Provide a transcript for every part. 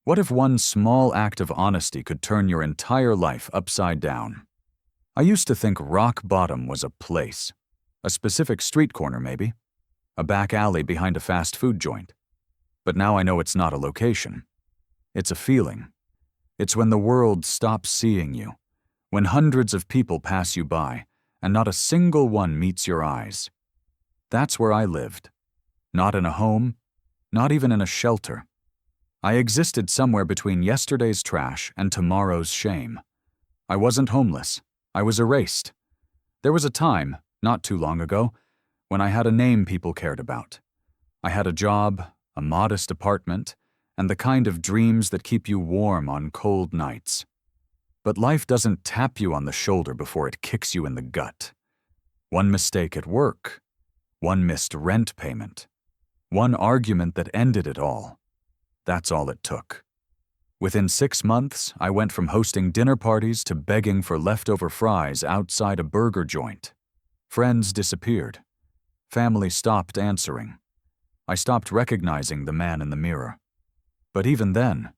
What if one small act of honesty could turn your entire life upside down? I used to think rock bottom was a place. A specific street corner, maybe. A back alley behind a fast food joint. But now I know it's not a location. It's a feeling. It's when the world stops seeing you, when hundreds of people pass you by, and not a single one meets your eyes. That's where I lived. Not in a home, not even in a shelter. I existed somewhere between yesterday's trash and tomorrow's shame. I wasn't homeless. I was erased. There was a time, not too long ago, when I had a name people cared about. I had a job, a modest apartment, and the kind of dreams that keep you warm on cold nights. But life doesn't tap you on the shoulder before it kicks you in the gut. One mistake at work, one missed rent payment, one argument that ended it all. That's all it took. Within 6 months, I went from hosting dinner parties to begging for leftover fries outside a burger joint. Friends disappeared. Family stopped answering. I stopped recognizing the man in the mirror. But even then,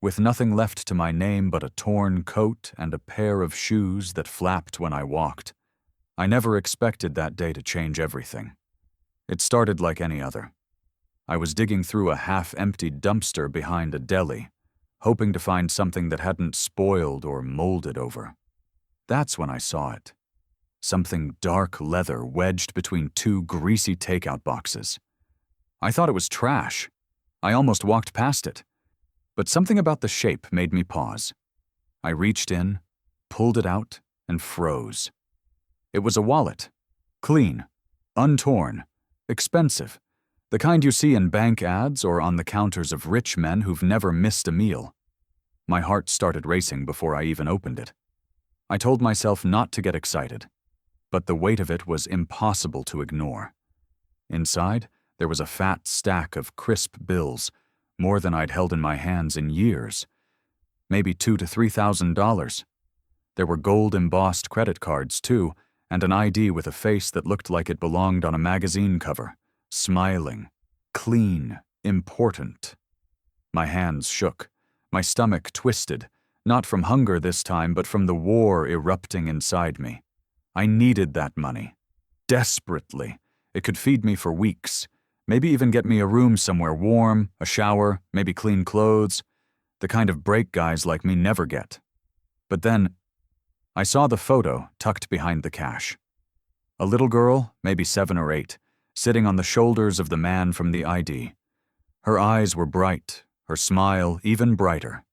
with nothing left to my name but a torn coat and a pair of shoes that flapped when I walked, I never expected that day to change everything. It started like any other. I was digging through a half-empty dumpster behind a deli, hoping to find something that hadn't spoiled or molded over. That's when I saw it. Something dark leather wedged between two greasy takeout boxes. I thought it was trash. I almost walked past it. But something about the shape made me pause. I reached in, pulled it out, and froze. It was a wallet. Clean, untorn, expensive. The kind you see in bank ads or on the counters of rich men who've never missed a meal. My heart started racing before I even opened it. I told myself not to get excited, but the weight of it was impossible to ignore. Inside, there was a fat stack of crisp bills, more than I'd held in my hands in years. Maybe $2,000 to $3,000. There were gold-embossed credit cards, too, and an ID with a face that looked like it belonged on a magazine cover. Smiling, clean, important. My hands shook, my stomach twisted, not from hunger this time, but from the war erupting inside me. I needed that money. Desperately. It could feed me for weeks, maybe even get me a room somewhere warm, a shower, maybe clean clothes, the kind of break guys like me never get. But then, I saw the photo tucked behind the cash. A little girl, maybe 7 or 8, sitting on the shoulders of the man from the ID. Her eyes were bright, her smile even brighter.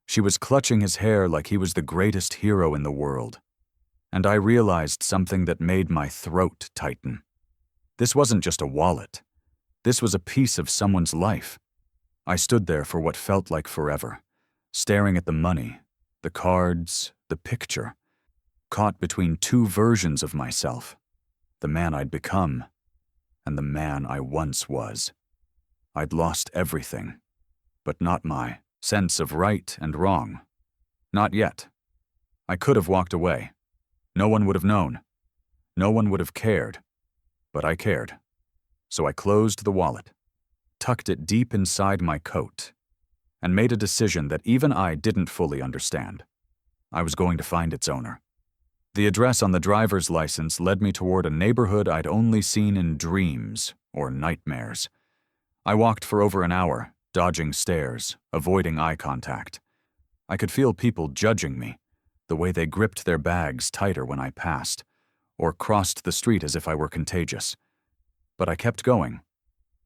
She was clutching his hair like he was the greatest hero in the world. And I realized something that made my throat tighten. This wasn't just a wallet. This was a piece of someone's life. I stood there for what felt like forever, staring at the money, the cards, the picture, caught between two versions of myself, the man I'd become and the man I once was. I'd lost everything, but not my sense of right and wrong. Not yet. I could have walked away. No one would have known. No one would have cared. But I cared. So I closed the wallet, tucked it deep inside my coat, and made a decision that even I didn't fully understand. I was going to find its owner. The address on the driver's license led me toward a neighborhood I'd only seen in dreams or nightmares. I walked for over an hour, dodging stares, avoiding eye contact. I could feel people judging me, the way they gripped their bags tighter when I passed, or crossed the street as if I were contagious. But I kept going,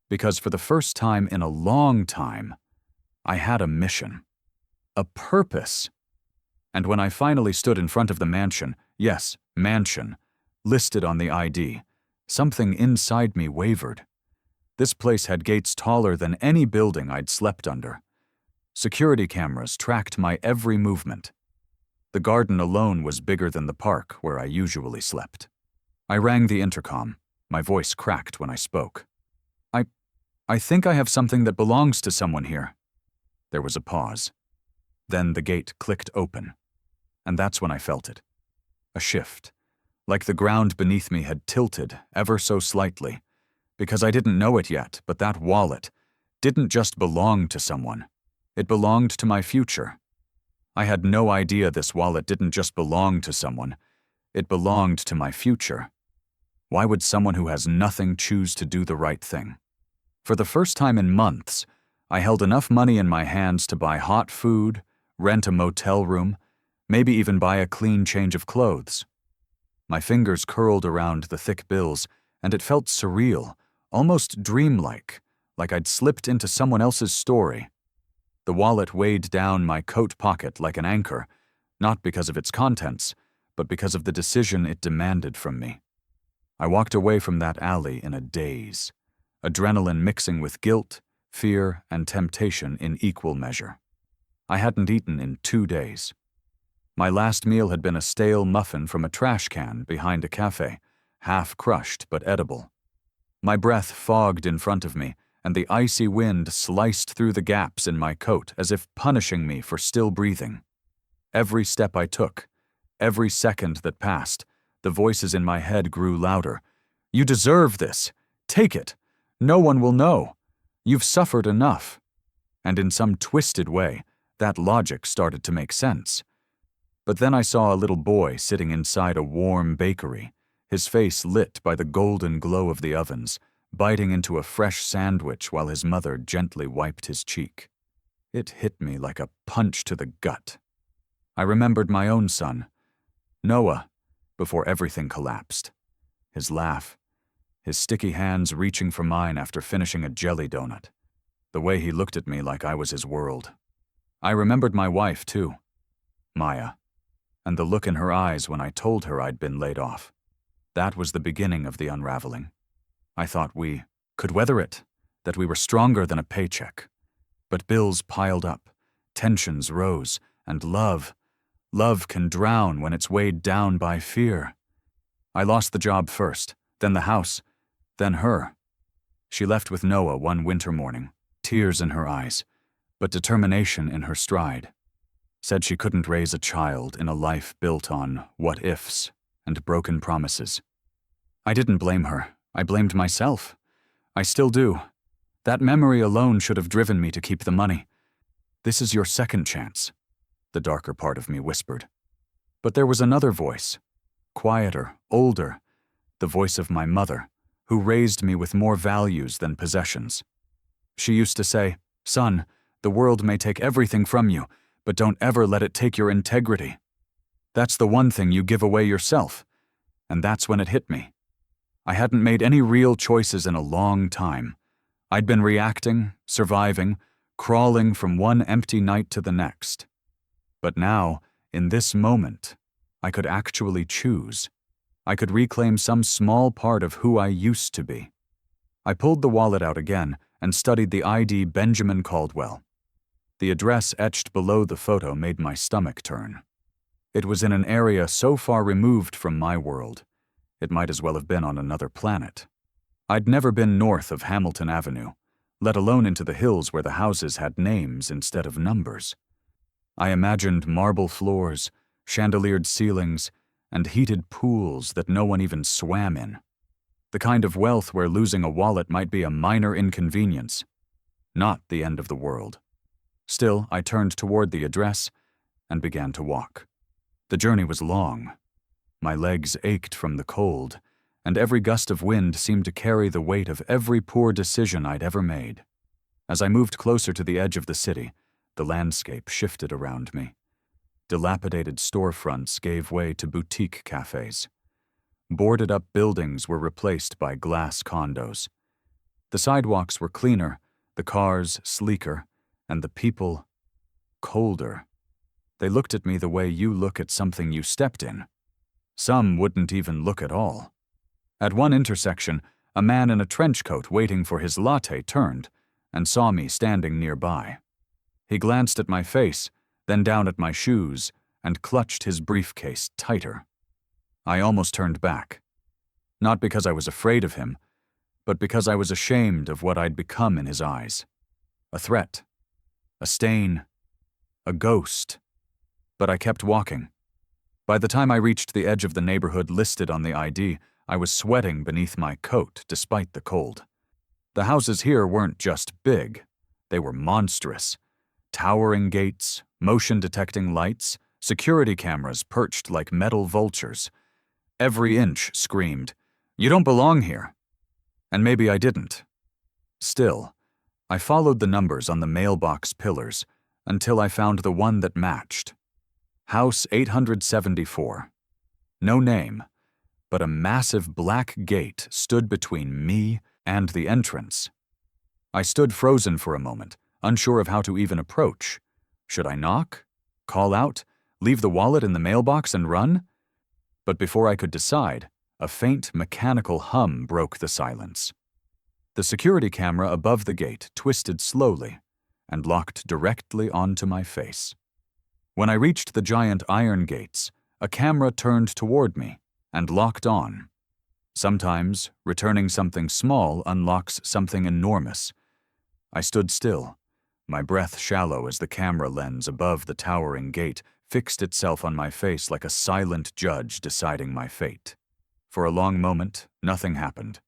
because for the first time in a long time, I had a mission, a purpose. And when I finally stood in front of the mansion, yes, mansion, listed on the ID, something inside me wavered. This place had gates taller than any building I'd slept under. Security cameras tracked my every movement. The garden alone was bigger than the park where I usually slept. I rang the intercom. My voice cracked when I spoke. I think I have something that belongs to someone here. There was a pause. Then the gate clicked open. And that's when I felt it. A shift. Like the ground beneath me had tilted ever so slightly. Because I didn't know it yet, but that wallet didn't just belong to someone. It belonged to my future. I had no idea this wallet didn't just belong to someone. It belonged to my future. Why would someone who has nothing choose to do the right thing? For the first time in months, I held enough money in my hands to buy hot food, rent a motel room, maybe even buy a clean change of clothes. My fingers curled around the thick bills, and it felt surreal, almost dreamlike, like I'd slipped into someone else's story. The wallet weighed down my coat pocket like an anchor, not because of its contents, but because of the decision it demanded from me. I walked away from that alley in a daze, adrenaline mixing with guilt, fear, and temptation in equal measure. I hadn't eaten in 2 days. My last meal had been a stale muffin from a trash can behind a cafe, half crushed but edible. My breath fogged in front of me, and the icy wind sliced through the gaps in my coat as if punishing me for still breathing. Every step I took, every second that passed, the voices in my head grew louder. You deserve this. Take it. No one will know. You've suffered enough. And in some twisted way, that logic started to make sense. But then I saw a little boy sitting inside a warm bakery, his face lit by the golden glow of the ovens, biting into a fresh sandwich while his mother gently wiped his cheek. It hit me like a punch to the gut. I remembered my own son, Noah, before everything collapsed. His laugh, his sticky hands reaching for mine after finishing a jelly donut, the way he looked at me like I was his world. I remembered my wife, too, Maya, and the look in her eyes when I told her I'd been laid off. That was the beginning of the unraveling. I thought we could weather it, that we were stronger than a paycheck. But bills piled up, tensions rose, and love can drown when it's weighed down by fear. I lost the job first, then the house, then her. She left with Noah one winter morning, tears in her eyes, but determination in her stride. Said she couldn't raise a child in a life built on what-ifs and broken promises. I didn't blame her. I blamed myself. I still do. That memory alone should have driven me to keep the money. This is your second chance, the darker part of me whispered. But there was another voice, quieter, older, the voice of my mother, who raised me with more values than possessions. She used to say, "Son, the world may take everything from you, but don't ever let it take your integrity. That's the one thing you give away yourself." And that's when it hit me. I hadn't made any real choices in a long time. I'd been reacting, surviving, crawling from one empty night to the next. But now, in this moment, I could actually choose. I could reclaim some small part of who I used to be. I pulled the wallet out again and studied the ID Benjamin Caldwell. The address etched below the photo made my stomach turn. It was in an area so far removed from my world, it might as well have been on another planet. I'd never been north of Hamilton Avenue, let alone into the hills where the houses had names instead of numbers. I imagined marble floors, chandeliered ceilings, and heated pools that no one even swam in. The kind of wealth where losing a wallet might be a minor inconvenience, not the end of the world. Still, I turned toward the address and began to walk. The journey was long. My legs ached from the cold, and every gust of wind seemed to carry the weight of every poor decision I'd ever made. As I moved closer to the edge of the city, the landscape shifted around me. Dilapidated storefronts gave way to boutique cafes. Boarded-up buildings were replaced by glass condos. The sidewalks were cleaner, the cars sleeker, and the people colder. They looked at me the way you look at something you stepped in. Some wouldn't even look at all. At one intersection, a man in a trench coat waiting for his latte turned and saw me standing nearby. He glanced at my face, then down at my shoes, and clutched his briefcase tighter. I almost turned back. Not because I was afraid of him, but because I was ashamed of what I'd become in his eyes. A threat, a stain, a ghost. But I kept walking. By the time I reached the edge of the neighborhood listed on the ID, I was sweating beneath my coat despite the cold. The houses here weren't just big, they were monstrous. Towering gates, motion-detecting lights, security cameras perched like metal vultures. Every inch screamed, "You don't belong here." And maybe I didn't. Still, I followed the numbers on the mailbox pillars until I found the one that matched. House 874. No name, but a massive black gate stood between me and the entrance. I stood frozen for a moment, unsure of how to even approach. Should I knock? Call out? Leave the wallet in the mailbox and run? But before I could decide, a faint mechanical hum broke the silence. The security camera above the gate twisted slowly and locked directly onto my face. When I reached the giant iron gates, a camera turned toward me and locked on. Sometimes, returning something small unlocks something enormous. I stood still, my breath shallow as the camera lens above the towering gate fixed itself on my face like a silent judge deciding my fate. For a long moment, nothing happened.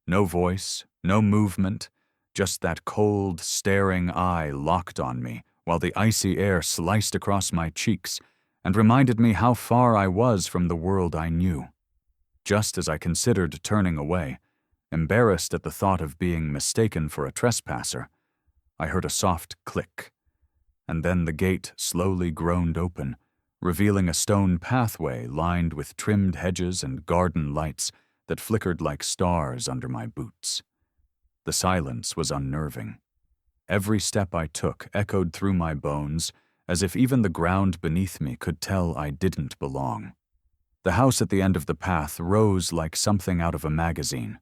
No voice, no movement, just that cold, staring eye locked on me while the icy air sliced across my cheeks and reminded me how far I was from the world I knew. Just as I considered turning away, embarrassed at the thought of being mistaken for a trespasser, I heard a soft click, and then the gate slowly groaned open, revealing a stone pathway lined with trimmed hedges and garden lights that flickered like stars under my boots. The silence was unnerving. Every step I took echoed through my bones, as if even the ground beneath me could tell I didn't belong. The house at the end of the path rose like something out of a magazine.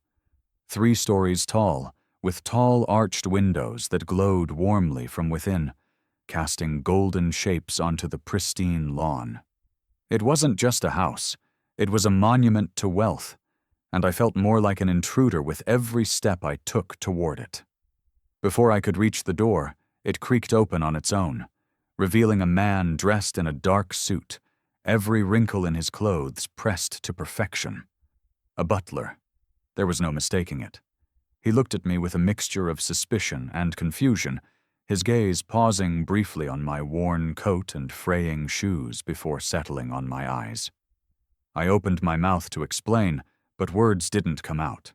3 stories tall, with tall arched windows that glowed warmly from within, casting golden shapes onto the pristine lawn. It wasn't just a house, it was a monument to wealth, and I felt more like an intruder with every step I took toward it. Before I could reach the door, it creaked open on its own, revealing a man dressed in a dark suit, every wrinkle in his clothes pressed to perfection. A butler. There was no mistaking it. He looked at me with a mixture of suspicion and confusion, his gaze pausing briefly on my worn coat and fraying shoes before settling on my eyes. I opened my mouth to explain, but words didn't come out.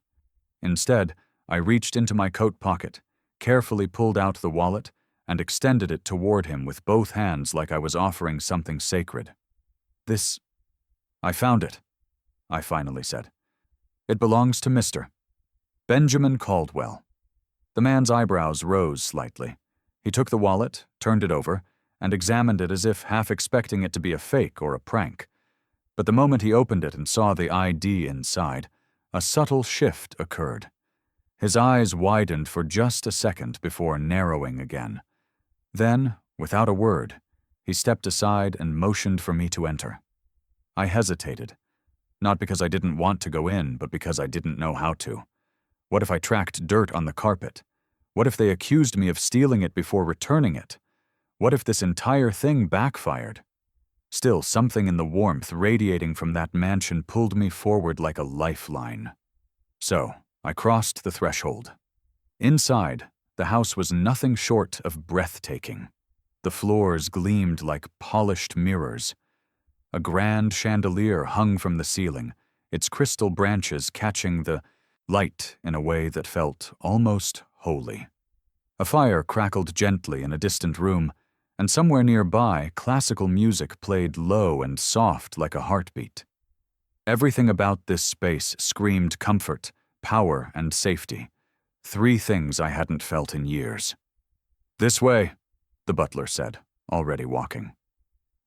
Instead, I reached into my coat pocket, carefully pulled out the wallet, and extended it toward him with both hands like I was offering something sacred. I found it, I finally said. It belongs to Mr. Benjamin Caldwell. The man's eyebrows rose slightly. He took the wallet, turned it over, and examined it as if half expecting it to be a fake or a prank. But the moment he opened it and saw the ID inside, a subtle shift occurred. His eyes widened for just a second before narrowing again. Then, without a word, he stepped aside and motioned for me to enter. I hesitated, not because I didn't want to go in, but because I didn't know how to. What if I tracked dirt on the carpet? What if they accused me of stealing it before returning it? What if this entire thing backfired? Still, something in the warmth radiating from that mansion pulled me forward like a lifeline. So, I crossed the threshold. Inside, the house was nothing short of breathtaking. The floors gleamed like polished mirrors. A grand chandelier hung from the ceiling, its crystal branches catching the light in a way that felt almost holy. A fire crackled gently in a distant room, and somewhere nearby, classical music played low and soft like a heartbeat. Everything about this space screamed comfort, power, and safety. 3 things I hadn't felt in years. "This way," the butler said, already walking.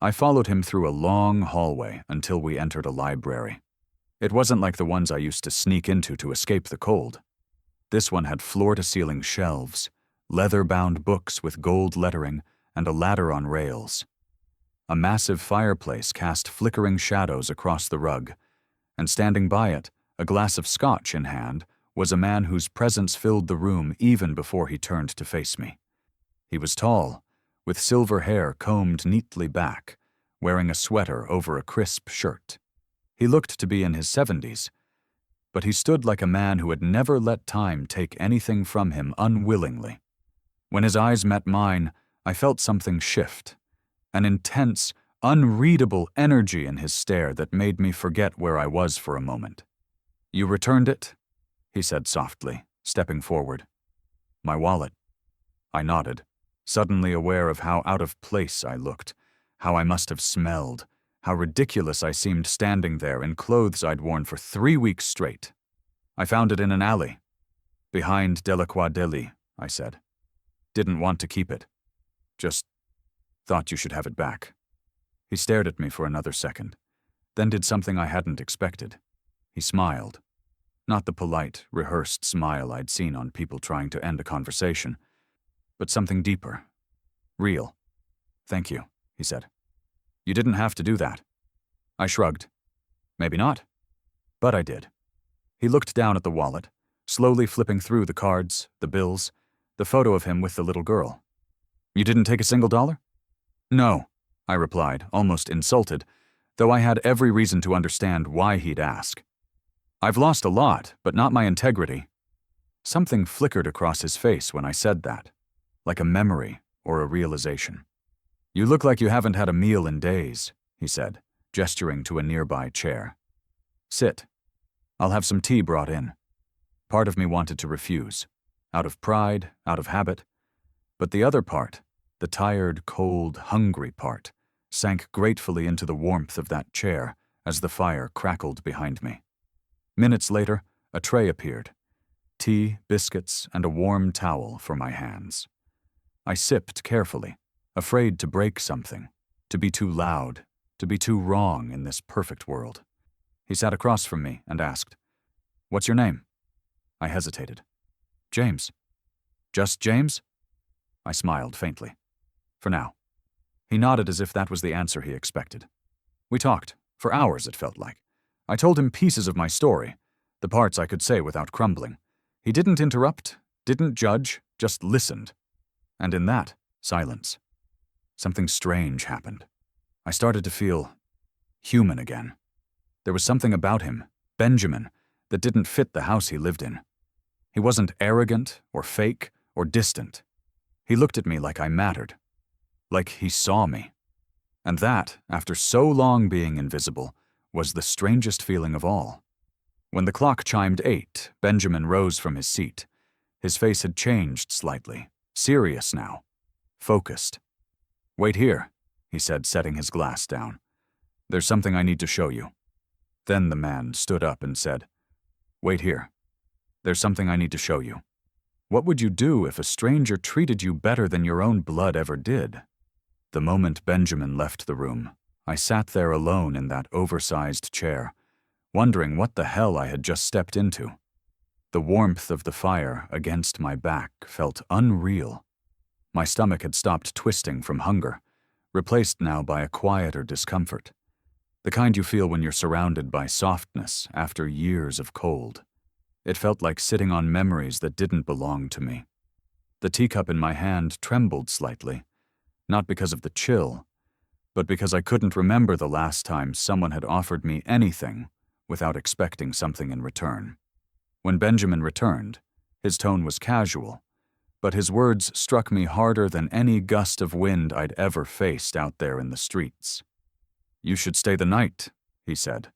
I followed him through a long hallway until we entered a library. It wasn't like the ones I used to sneak into to escape the cold. This one had floor-to-ceiling shelves, leather-bound books with gold lettering, and a ladder on rails. A massive fireplace cast flickering shadows across the rug, and standing by it, a glass of scotch in hand, was a man whose presence filled the room even before he turned to face me. He was tall, with silver hair combed neatly back, wearing a sweater over a crisp shirt. He looked to be in his 70s, but he stood like a man who had never let time take anything from him unwillingly. When his eyes met mine, I felt something shift, an intense, unreadable energy in his stare that made me forget where I was for a moment. "You returned it?" he said softly, stepping forward. "My wallet." I nodded, suddenly aware of how out of place I looked, how I must have smelled, how ridiculous I seemed standing there in clothes I'd worn for 3 weeks straight. "I found it in an alley. Behind Delacroix Deli," I said. "Didn't want to keep it. Just thought you should have it back." He stared at me for another second, then did something I hadn't expected. He smiled. Not the polite, rehearsed smile I'd seen on people trying to end a conversation, but something deeper. Real. "Thank you," he said. "You didn't have to do that." I shrugged. "Maybe not." But I did. He looked down at the wallet, slowly flipping through the cards, the bills, the photo of him with the little girl. "You didn't take a single dollar?" "No," I replied, almost insulted, though I had every reason to understand why he'd ask. "I've lost a lot, but not my integrity." Something flickered across his face when I said that, like a memory or a realization. "You look like you haven't had a meal in days," he said, gesturing to a nearby chair. "Sit. I'll have some tea brought in." Part of me wanted to refuse, out of pride, out of habit, but the other part, the tired, cold, hungry part, sank gratefully into the warmth of that chair as the fire crackled behind me. Minutes later, a tray appeared. Tea, biscuits, and a warm towel for my hands. I sipped carefully, afraid to break something, to be too loud, to be too wrong in this perfect world. He sat across from me and asked, "What's your name?" I hesitated. "James." "Just James?" I smiled faintly. "For now." He nodded as if that was the answer he expected. We talked, for hours it felt like. I told him pieces of my story, the parts I could say without crumbling. He didn't interrupt, didn't judge, just listened. And in that, silence. Something strange happened. I started to feel human again. There was something about him, Benjamin, that didn't fit the house he lived in. He wasn't arrogant or fake or distant. He looked at me like I mattered, like he saw me. And that, after so long being invisible, was the strangest feeling of all. When the clock chimed 8, Benjamin rose from his seat. His face had changed slightly, serious now, focused. "Wait here," he said, setting his glass down. "There's something I need to show you." Then the man stood up and said, "Wait here. There's something I need to show you. What would you do if a stranger treated you better than your own blood ever did?" The moment Benjamin left the room, I sat there alone in that oversized chair, wondering what the hell I had just stepped into. The warmth of the fire against my back felt unreal. My stomach had stopped twisting from hunger, replaced now by a quieter discomfort, the kind you feel when you're surrounded by softness after years of cold. It felt like sitting on memories that didn't belong to me. The teacup in my hand trembled slightly, not because of the chill, but because I couldn't remember the last time someone had offered me anything without expecting something in return. When Benjamin returned, his tone was casual, but his words struck me harder than any gust of wind I'd ever faced out there in the streets. "You should stay the night," he said,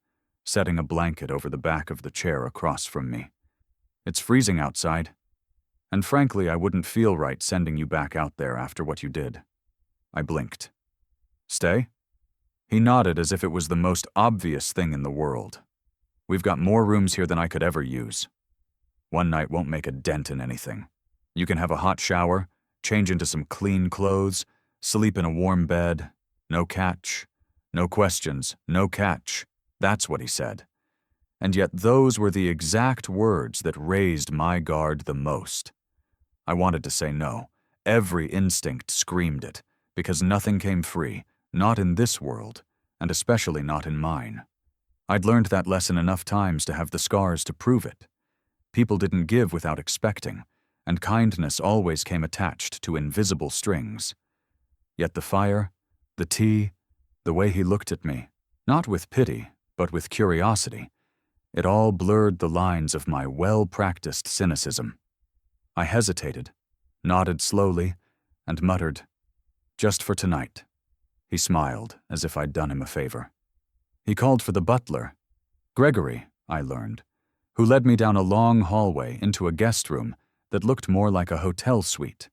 setting a blanket over the back of the chair across from me. "It's freezing outside, and frankly, I wouldn't feel right sending you back out there after what you did." I blinked. "Stay?" He nodded as if it was the most obvious thing in the world. "We've got more rooms here than I could ever use. One night won't make a dent in anything. You can have a hot shower, change into some clean clothes, sleep in a warm bed. No catch. No questions, no catch." That's what he said. And yet those were the exact words that raised my guard the most. I wanted to say no. Every instinct screamed it, because nothing came free, not in this world, and especially not in mine. I'd learned that lesson enough times to have the scars to prove it. People didn't give without expecting, and kindness always came attached to invisible strings. Yet the fire, the tea, the way he looked at me, not with pity, but with curiosity, it all blurred the lines of my well-practiced cynicism. I hesitated, nodded slowly, and muttered, Just for tonight. He smiled, as if I'd done him a favor. He called for the butler. Gregory, I learned, who led me down a long hallway into a guest room that looked more like a hotel suite.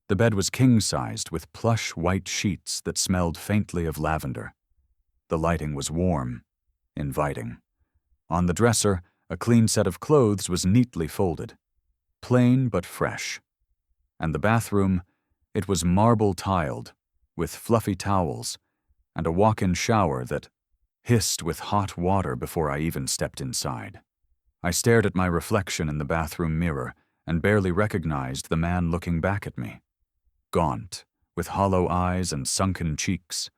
The bed was king-sized with plush white sheets that smelled faintly of lavender. The lighting was warm, inviting. On the dresser, a clean set of clothes was neatly folded, plain but fresh. And the bathroom, it was marble-tiled, with fluffy towels, and a walk-in shower that hissed with hot water before I even stepped inside. I stared at my reflection in the bathroom mirror and barely recognized the man looking back at me. Gaunt, with hollow eyes and sunken cheeks.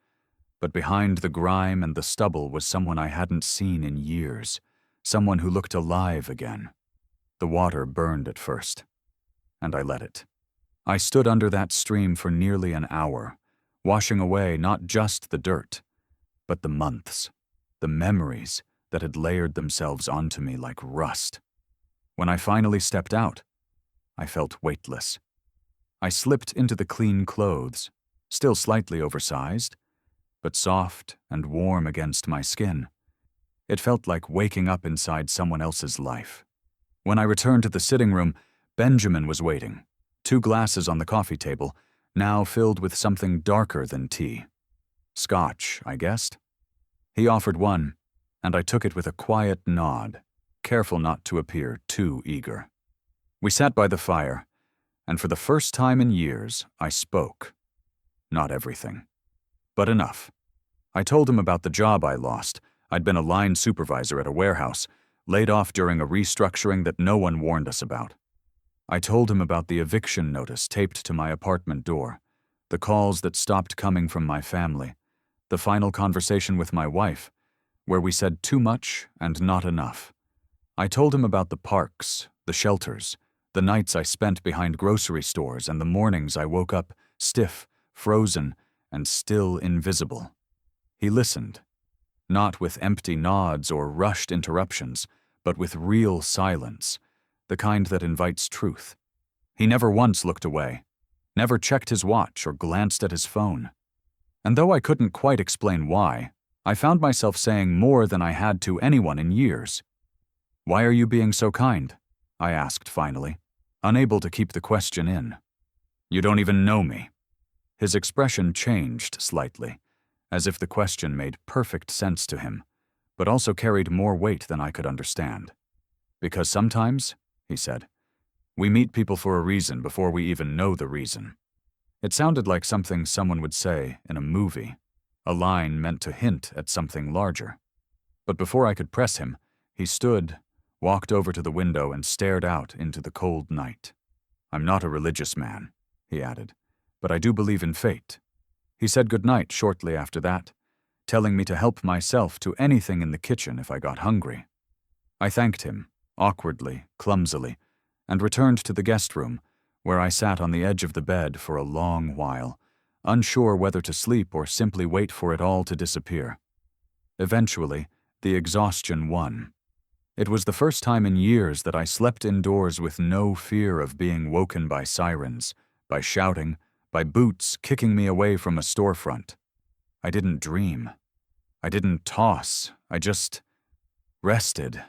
But behind the grime and the stubble was someone I hadn't seen in years, someone who looked alive again. The water burned at first, and I let it. I stood under that stream for nearly an hour, washing away not just the dirt, but the months, the memories that had layered themselves onto me like rust. When I finally stepped out, I felt weightless. I slipped into the clean clothes, still slightly oversized, but soft and warm against my skin. It felt like waking up inside someone else's life. When I returned to the sitting room, Benjamin was waiting, 2 glasses on the coffee table, now filled with something darker than tea. Scotch, I guessed. He offered one, and I took it with a quiet nod, careful not to appear too eager. We sat by the fire, and for the first time in years, I spoke. Not everything, but enough. I told him about the job I lost. I'd been a line supervisor at a warehouse, laid off during a restructuring that no one warned us about. I told him about the eviction notice taped to my apartment door, the calls that stopped coming from my family, the final conversation with my wife, where we said too much and not enough. I told him about the parks, the shelters, the nights I spent behind grocery stores and the mornings I woke up stiff, frozen, and still invisible. He listened, not with empty nods or rushed interruptions, but with real silence, the kind that invites truth. He never once looked away, never checked his watch or glanced at his phone. And though I couldn't quite explain why, I found myself saying more than I had to anyone in years. "Why are you being so kind?" I asked finally, unable to keep the question in. "You don't even know me." His expression changed slightly, as if the question made perfect sense to him, but also carried more weight than I could understand. "Because sometimes," he said, "we meet people for a reason before we even know the reason." It sounded like something someone would say in a movie, a line meant to hint at something larger. But before I could press him, he stood, walked over to the window and stared out into the cold night. "I'm not a religious man," he added, "but I do believe in fate." He said goodnight shortly after that, telling me to help myself to anything in the kitchen if I got hungry. I thanked him, awkwardly, clumsily, and returned to the guest room, where I sat on the edge of the bed for a long while, unsure whether to sleep or simply wait for it all to disappear. Eventually, the exhaustion won. It was the first time in years that I slept indoors with no fear of being woken by sirens, by shouting, by boots kicking me away from a storefront. I didn't dream. I didn't toss. I just rested.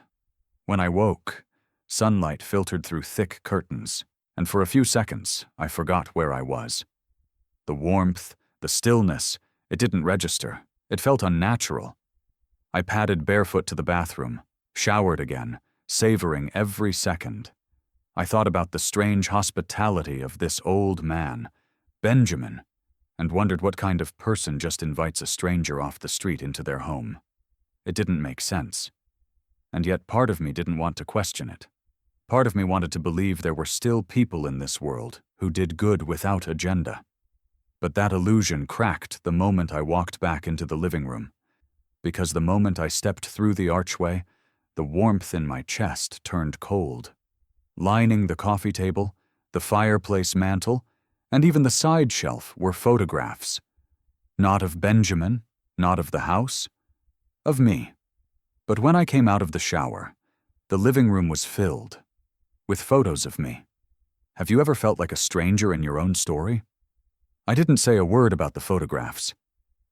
When I woke, sunlight filtered through thick curtains, and for a few seconds, I forgot where I was. The warmth, the stillness, it didn't register. It felt unnatural. I padded barefoot to the bathroom, showered again, savoring every second. I thought about the strange hospitality of this old man, Benjamin, and wondered what kind of person just invites a stranger off the street into their home. It didn't make sense. And yet part of me didn't want to question it. Part of me wanted to believe there were still people in this world who did good without agenda. But that illusion cracked the moment I walked back into the living room, because the moment I stepped through the archway, the warmth in my chest turned cold. Lining the coffee table, the fireplace mantel, and even the side shelf were photographs. Not of Benjamin, not of the house, of me. But when I came out of the shower, the living room was filled with photos of me. Have you ever felt like a stranger in your own story? I didn't say a word about the photographs.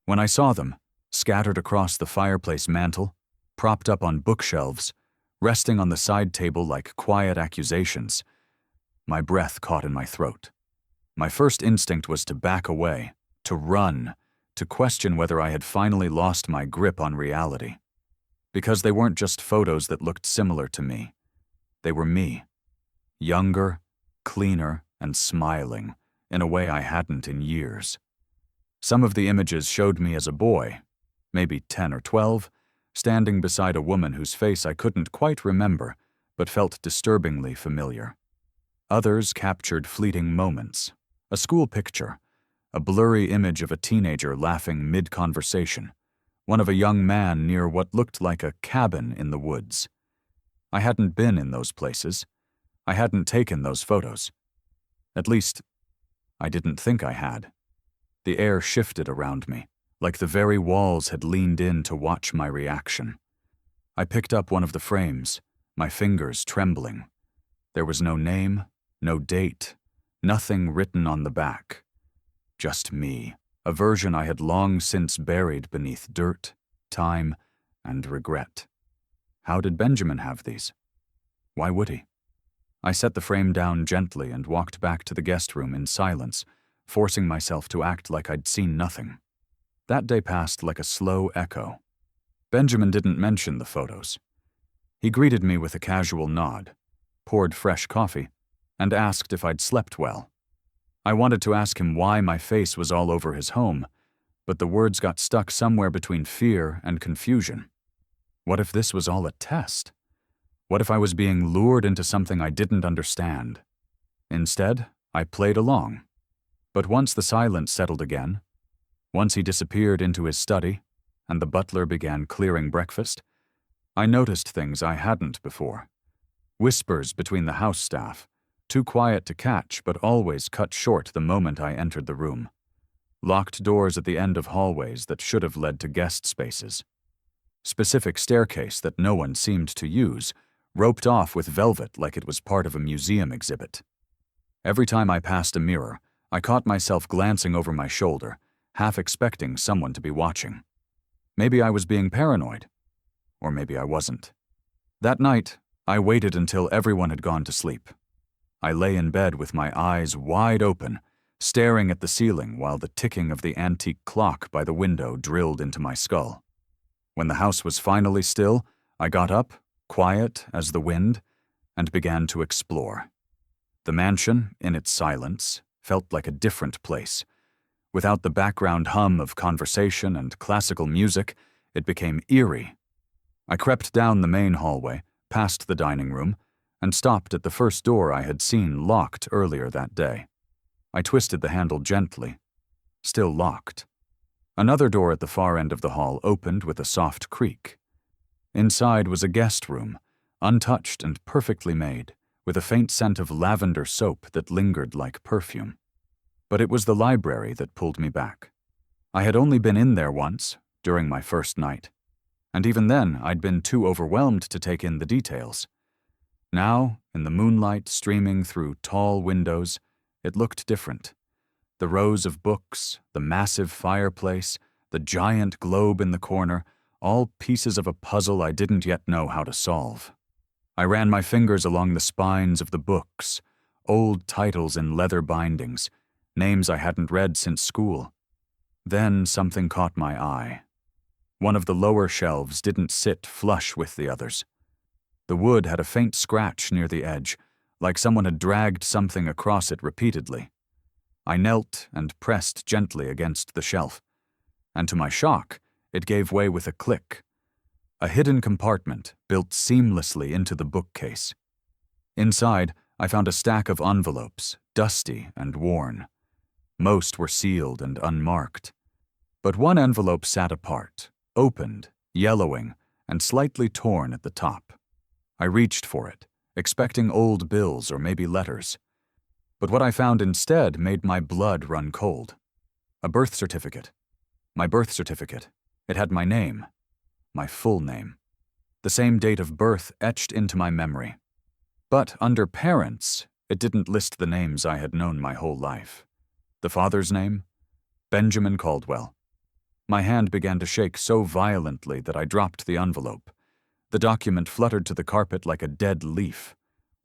When I saw them, scattered across the fireplace mantel, propped up on bookshelves, resting on the side table like quiet accusations, my breath caught in my throat. My first instinct was to back away, to run, to question whether I had finally lost my grip on reality. Because they weren't just photos that looked similar to me. They were me. Younger, cleaner, and smiling, in a way I hadn't in years. Some of the images showed me as a boy, maybe 10 or 12, standing beside a woman whose face I couldn't quite remember, but felt disturbingly familiar. Others captured fleeting moments, a school picture, a blurry image of a teenager laughing mid-conversation, one of a young man near what looked like a cabin in the woods. I hadn't been in those places. I hadn't taken those photos. At least, I didn't think I had. The air shifted around me, like the very walls had leaned in to watch my reaction. I picked up one of the frames, my fingers trembling. There was no name, no date, nothing written on the back. Just me, a version I had long since buried beneath dirt, time, and regret. How did Benjamin have these? Why would he? I set the frame down gently and walked back to the guest room in silence, forcing myself to act like I'd seen nothing. That day passed like a slow echo. Benjamin didn't mention the photos. He greeted me with a casual nod, poured fresh coffee, and asked if I'd slept well. I wanted to ask him why my face was all over his home, but the words got stuck somewhere between fear and confusion. What if this was all a test? What if I was being lured into something I didn't understand? Instead, I played along. But once the silence settled again, once he disappeared into his study, and the butler began clearing breakfast, I noticed things I hadn't before. Whispers between the house staff, too quiet to catch but always cut short the moment I entered the room. Locked doors at the end of hallways that should have led to guest spaces. Specific staircase that no one seemed to use, roped off with velvet like it was part of a museum exhibit. Every time I passed a mirror, I caught myself glancing over my shoulder, half expecting someone to be watching. Maybe I was being paranoid. Or maybe I wasn't. That night, I waited until everyone had gone to sleep. I lay in bed with my eyes wide open, staring at the ceiling while the ticking of the antique clock by the window drilled into my skull. When the house was finally still, I got up, quiet as the wind, and began to explore. The mansion, in its silence, felt like a different place. Without the background hum of conversation and classical music, it became eerie. I crept down the main hallway, past the dining room, and stopped at the first door I had seen locked earlier that day. I twisted the handle gently. Still locked. Another door at the far end of the hall opened with a soft creak. Inside was a guest room, untouched and perfectly made, with a faint scent of lavender soap that lingered like perfume. But it was the library that pulled me back. I had only been in there once, during my first night, and even then I'd been too overwhelmed to take in the details. Now, in the moonlight streaming through tall windows, it looked different. The rows of books, the massive fireplace, the giant globe in the corner, all pieces of a puzzle I didn't yet know how to solve. I ran my fingers along the spines of the books, old titles in leather bindings, names I hadn't read since school. Then something caught my eye. One of the lower shelves didn't sit flush with the others. The wood had a faint scratch near the edge, like someone had dragged something across it repeatedly. I knelt and pressed gently against the shelf, and to my shock, it gave way with a click. A hidden compartment built seamlessly into the bookcase. Inside, I found a stack of envelopes, dusty and worn. Most were sealed and unmarked. But one envelope sat apart, opened, yellowing, and slightly torn at the top. I reached for it, expecting old bills or maybe letters. But what I found instead made my blood run cold. A birth certificate. My birth certificate. It had my name. My full name. The same date of birth etched into my memory. But under parents, it didn't list the names I had known my whole life. The father's name? Benjamin Caldwell. My hand began to shake so violently that I dropped the envelope. The document fluttered to the carpet like a dead leaf,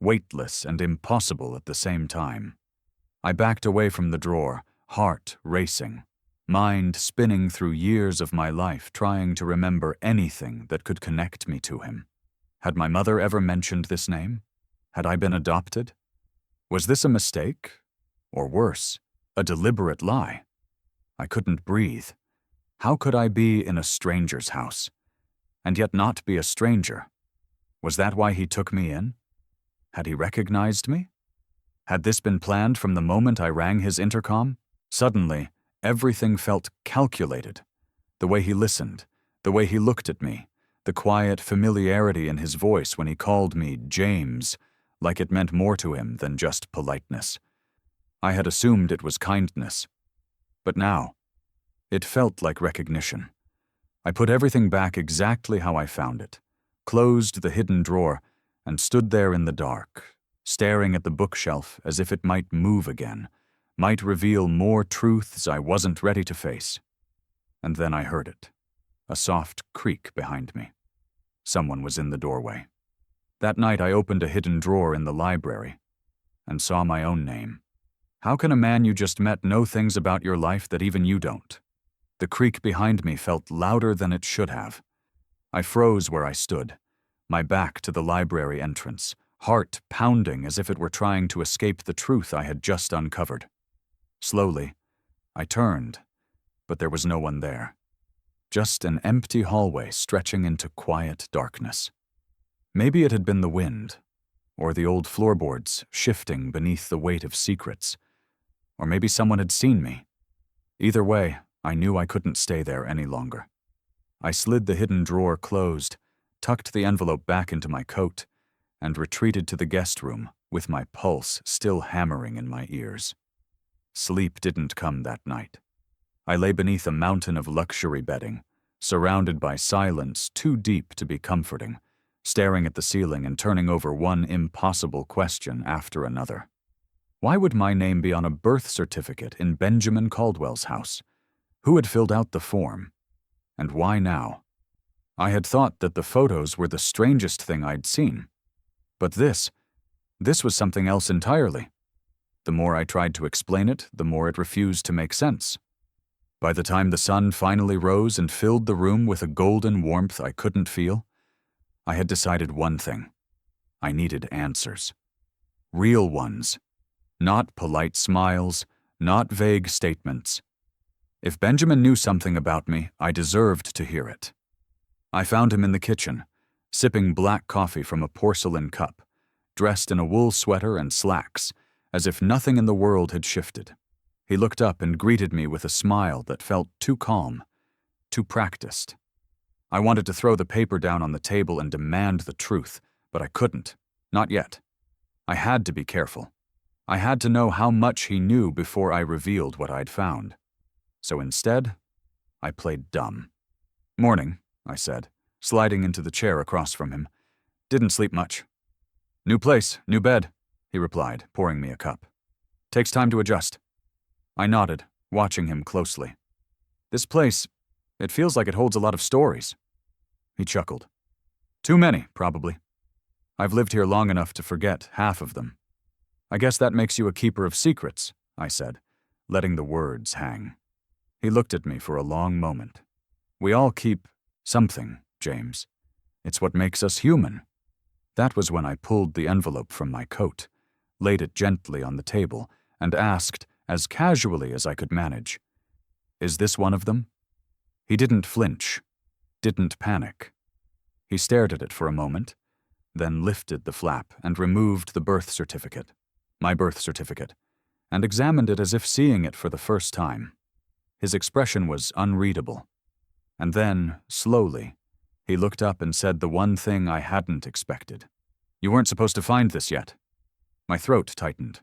weightless and impossible at the same time. I backed away from the drawer, heart racing, mind spinning through years of my life trying to remember anything that could connect me to him. Had my mother ever mentioned this name? Had I been adopted? Was this a mistake? Or worse, a deliberate lie? I couldn't breathe. How could I be in a stranger's house? And yet not be a stranger? Was that why he took me in? Had he recognized me? Had this been planned from the moment I rang his intercom? Suddenly, everything felt calculated. The way he listened, the way he looked at me, the quiet familiarity in his voice when he called me James, like it meant more to him than just politeness. I had assumed it was kindness. But now, it felt like recognition. I put everything back exactly how I found it, closed the hidden drawer, and stood there in the dark, staring at the bookshelf as if it might move again, might reveal more truths I wasn't ready to face. And then I heard it, a soft creak behind me. Someone was in the doorway. That night I opened a hidden drawer in the library and saw my own name. How can a man you just met know things about your life that even you don't? The creak behind me felt louder than it should have. I froze where I stood, my back to the library entrance, heart pounding as if it were trying to escape the truth I had just uncovered. Slowly, I turned, but there was no one there. Just an empty hallway stretching into quiet darkness. Maybe it had been the wind, or the old floorboards shifting beneath the weight of secrets, or maybe someone had seen me. Either way, I knew I couldn't stay there any longer. I slid the hidden drawer closed, tucked the envelope back into my coat, and retreated to the guest room with my pulse still hammering in my ears. Sleep didn't come that night. I lay beneath a mountain of luxury bedding, surrounded by silence too deep to be comforting, staring at the ceiling and turning over one impossible question after another. Why would my name be on a birth certificate in Benjamin Caldwell's house? Who had filled out the form? And why now? I had thought that the photos were the strangest thing I'd seen. But this was something else entirely. The more I tried to explain it, the more it refused to make sense. By the time the sun finally rose and filled the room with a golden warmth I couldn't feel, I had decided one thing. I needed answers. Real ones. Not polite smiles, not vague statements. If Benjamin knew something about me, I deserved to hear it. I found him in the kitchen, sipping black coffee from a porcelain cup, dressed in a wool sweater and slacks, as if nothing in the world had shifted. He looked up and greeted me with a smile that felt too calm, too practiced. I wanted to throw the paper down on the table and demand the truth, but I couldn't. Not yet. I had to be careful. I had to know how much he knew before I revealed what I'd found. So instead, I played dumb. "Morning," I said, sliding into the chair across from him. "Didn't sleep much." "New place, new bed," he replied, pouring me a cup. "Takes time to adjust." I nodded, watching him closely. "This place, it feels like it holds a lot of stories." He chuckled. "Too many, probably. I've lived here long enough to forget half of them." "I guess that makes you a keeper of secrets," I said, letting the words hang. He looked at me for a long moment. "We all keep something, James. It's what makes us human." That was when I pulled the envelope from my coat, laid it gently on the table, and asked, as casually as I could manage, "Is this one of them?" He didn't flinch, didn't panic. He stared at it for a moment, then lifted the flap and removed the birth certificate, my birth certificate, and examined it as if seeing it for the first time. His expression was unreadable. And then, slowly, he looked up and said the one thing I hadn't expected. "You weren't supposed to find this yet." My throat tightened.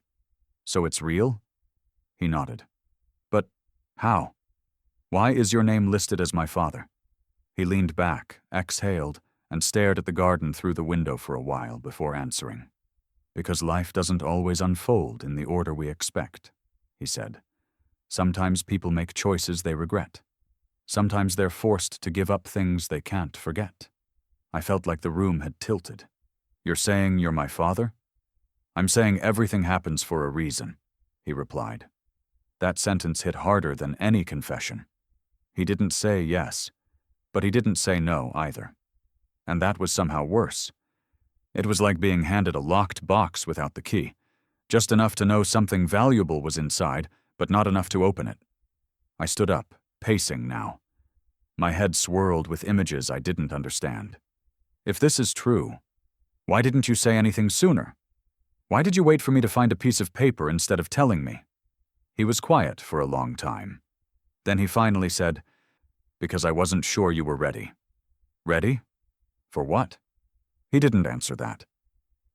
"So it's real?" He nodded. "But how? Why is your name listed as my father?" He leaned back, exhaled, and stared at the garden through the window for a while before answering. "Because life doesn't always unfold in the order we expect," he said. Sometimes people make choices they regret. Sometimes they're forced to give up things they can't forget. I felt like the room had tilted. You're saying you're my father? I'm saying everything happens for a reason, he replied. That sentence hit harder than any confession. He didn't say yes, but he didn't say no either. And that was somehow worse. It was like being handed a locked box without the key, just enough to know something valuable was inside, but not enough to open it. I stood up, pacing now. My head swirled with images I didn't understand. If this is true, why didn't you say anything sooner? Why did you wait for me to find a piece of paper instead of telling me? He was quiet for a long time. Then he finally said, "Because I wasn't sure you were ready." Ready? For what? He didn't answer that.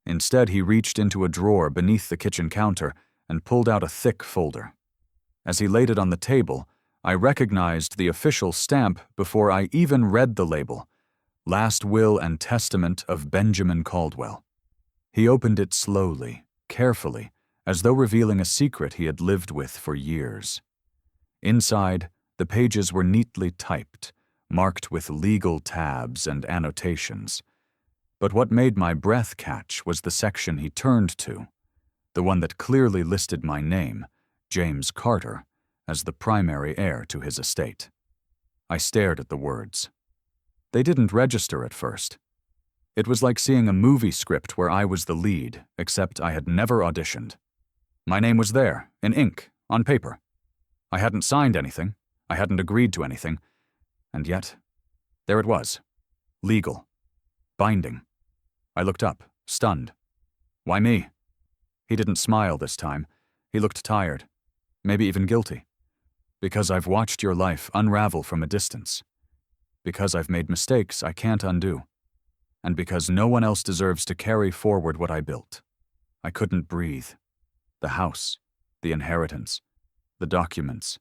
Instead, he reached into a drawer beneath the kitchen counter and pulled out a thick folder. As he laid it on the table, I recognized the official stamp before I even read the label: Last Will and Testament of Benjamin Caldwell. He opened it slowly, carefully, as though revealing a secret he had lived with for years. Inside, the pages were neatly typed, marked with legal tabs and annotations. But what made my breath catch was the section he turned to, the one that clearly listed my name, James Carter, as the primary heir to his estate. I stared at the words. They didn't register at first. It was like seeing a movie script where I was the lead, except I had never auditioned. My name was there, in ink, on paper. I hadn't signed anything, I hadn't agreed to anything, and yet, there it was. Legal. Binding. I looked up, stunned. Why me? He didn't smile this time. He looked tired, maybe even guilty. Because I've watched your life unravel from a distance. Because I've made mistakes I can't undo. And because no one else deserves to carry forward what I built. I couldn't breathe. The house, the inheritance, the documents.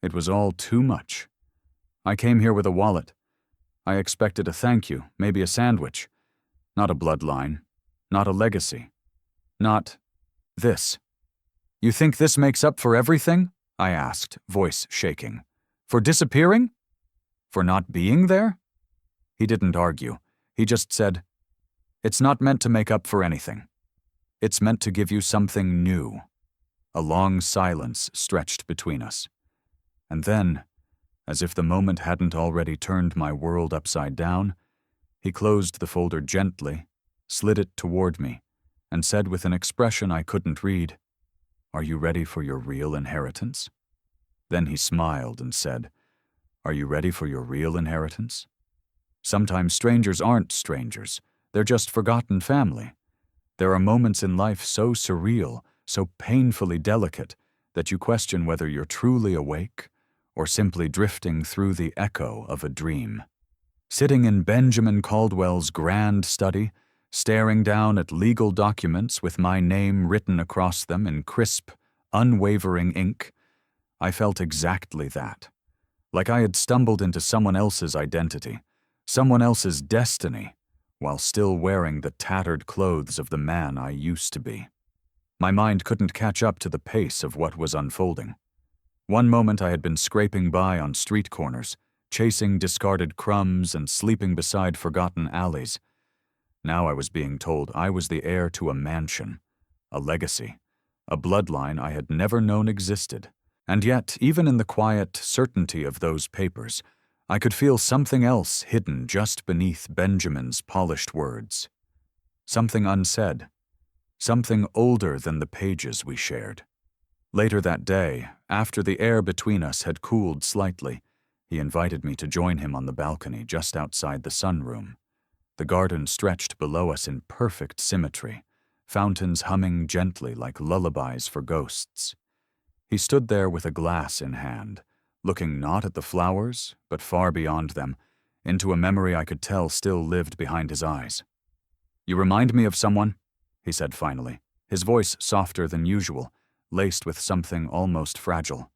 It was all too much. I came here with a wallet. I expected a thank you, maybe a sandwich. Not a bloodline. Not a legacy. Not this. You think this makes up for everything? I asked, voice shaking. For disappearing? For not being there? He didn't argue. He just said, "It's not meant to make up for anything. It's meant to give you something new." A long silence stretched between us. And then, as if the moment hadn't already turned my world upside down, he closed the folder gently, slid it toward me, and said with an expression I couldn't read, "Are you ready for your real inheritance?" Then he smiled and said, "Are you ready for your real inheritance?" Sometimes strangers aren't strangers, they're just forgotten family. There are moments in life so surreal, so painfully delicate, that you question whether you're truly awake or simply drifting through the echo of a dream. Sitting in Benjamin Caldwell's grand study, staring down at legal documents with my name written across them in crisp, unwavering ink, I felt exactly that. Like I had stumbled into someone else's identity, someone else's destiny, while still wearing the tattered clothes of the man I used to be. My mind couldn't catch up to the pace of what was unfolding. One moment I had been scraping by on street corners, chasing discarded crumbs and sleeping beside forgotten alleys. Now I was being told I was the heir to a mansion, a legacy, a bloodline I had never known existed. And yet, even in the quiet certainty of those papers, I could feel something else hidden just beneath Benjamin's polished words. Something unsaid. Something older than the pages we shared. Later that day, after the air between us had cooled slightly, he invited me to join him on the balcony just outside the sunroom. The garden stretched below us in perfect symmetry, fountains humming gently like lullabies for ghosts. He stood there with a glass in hand, looking not at the flowers, but far beyond them, into a memory I could tell still lived behind his eyes. "You remind me of someone," he said finally, his voice softer than usual, laced with something almost fragile.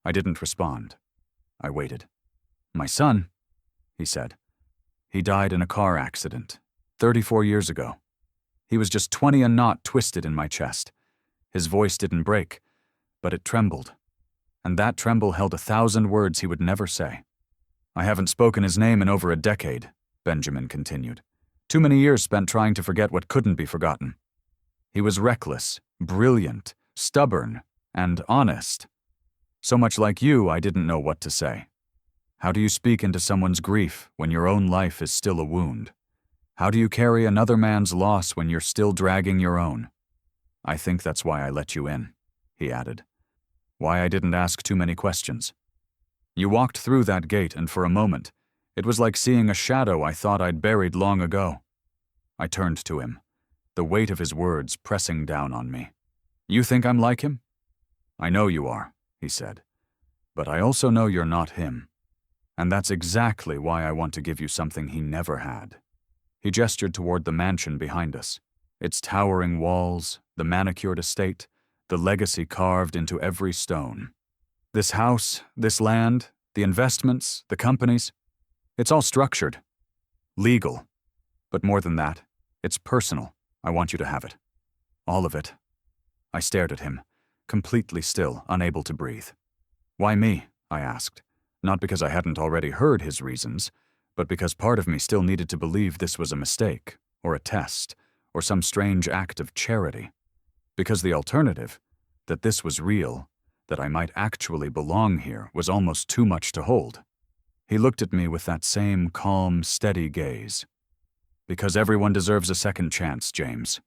I didn't respond. I waited. "My son," he said. "He died in a car accident, 34 years ago. He was just 20 and not twisted in my chest. His voice didn't break, but it trembled. and that tremble held 1,000 words he would never say. "I haven't spoken his name in over a decade," Benjamin continued. "Too many years spent trying to forget what couldn't be forgotten. He was reckless, brilliant, stubborn, and honest. So much like you, I didn't know what to say. How do you speak into someone's grief when your own life is still a wound? How do you carry another man's loss when you're still dragging your own? I think that's why I let you in," he added. "Why I didn't ask too many questions. You walked through that gate, and for a moment, it was like seeing a shadow I thought I'd buried long ago." I turned to him, the weight of his words pressing down on me. "You think I'm like him?" "I know you are," he said. "But I also know you're not him. And that's exactly why I want to give you something he never had." He gestured toward the mansion behind us, its towering walls, the manicured estate, the legacy carved into every stone. "This house, this land, the investments, the companies, it's all structured. Legal. But more than that, it's personal. I want you to have it. All of it." I stared at him, completely still, unable to breathe. "Why me?" I asked, not because I hadn't already heard his reasons, but because part of me still needed to believe this was a mistake, or a test, or some strange act of charity. Because the alternative, that this was real, that I might actually belong here, was almost too much to hold. He looked at me with that same calm, steady gaze. "Because everyone deserves a second chance, James.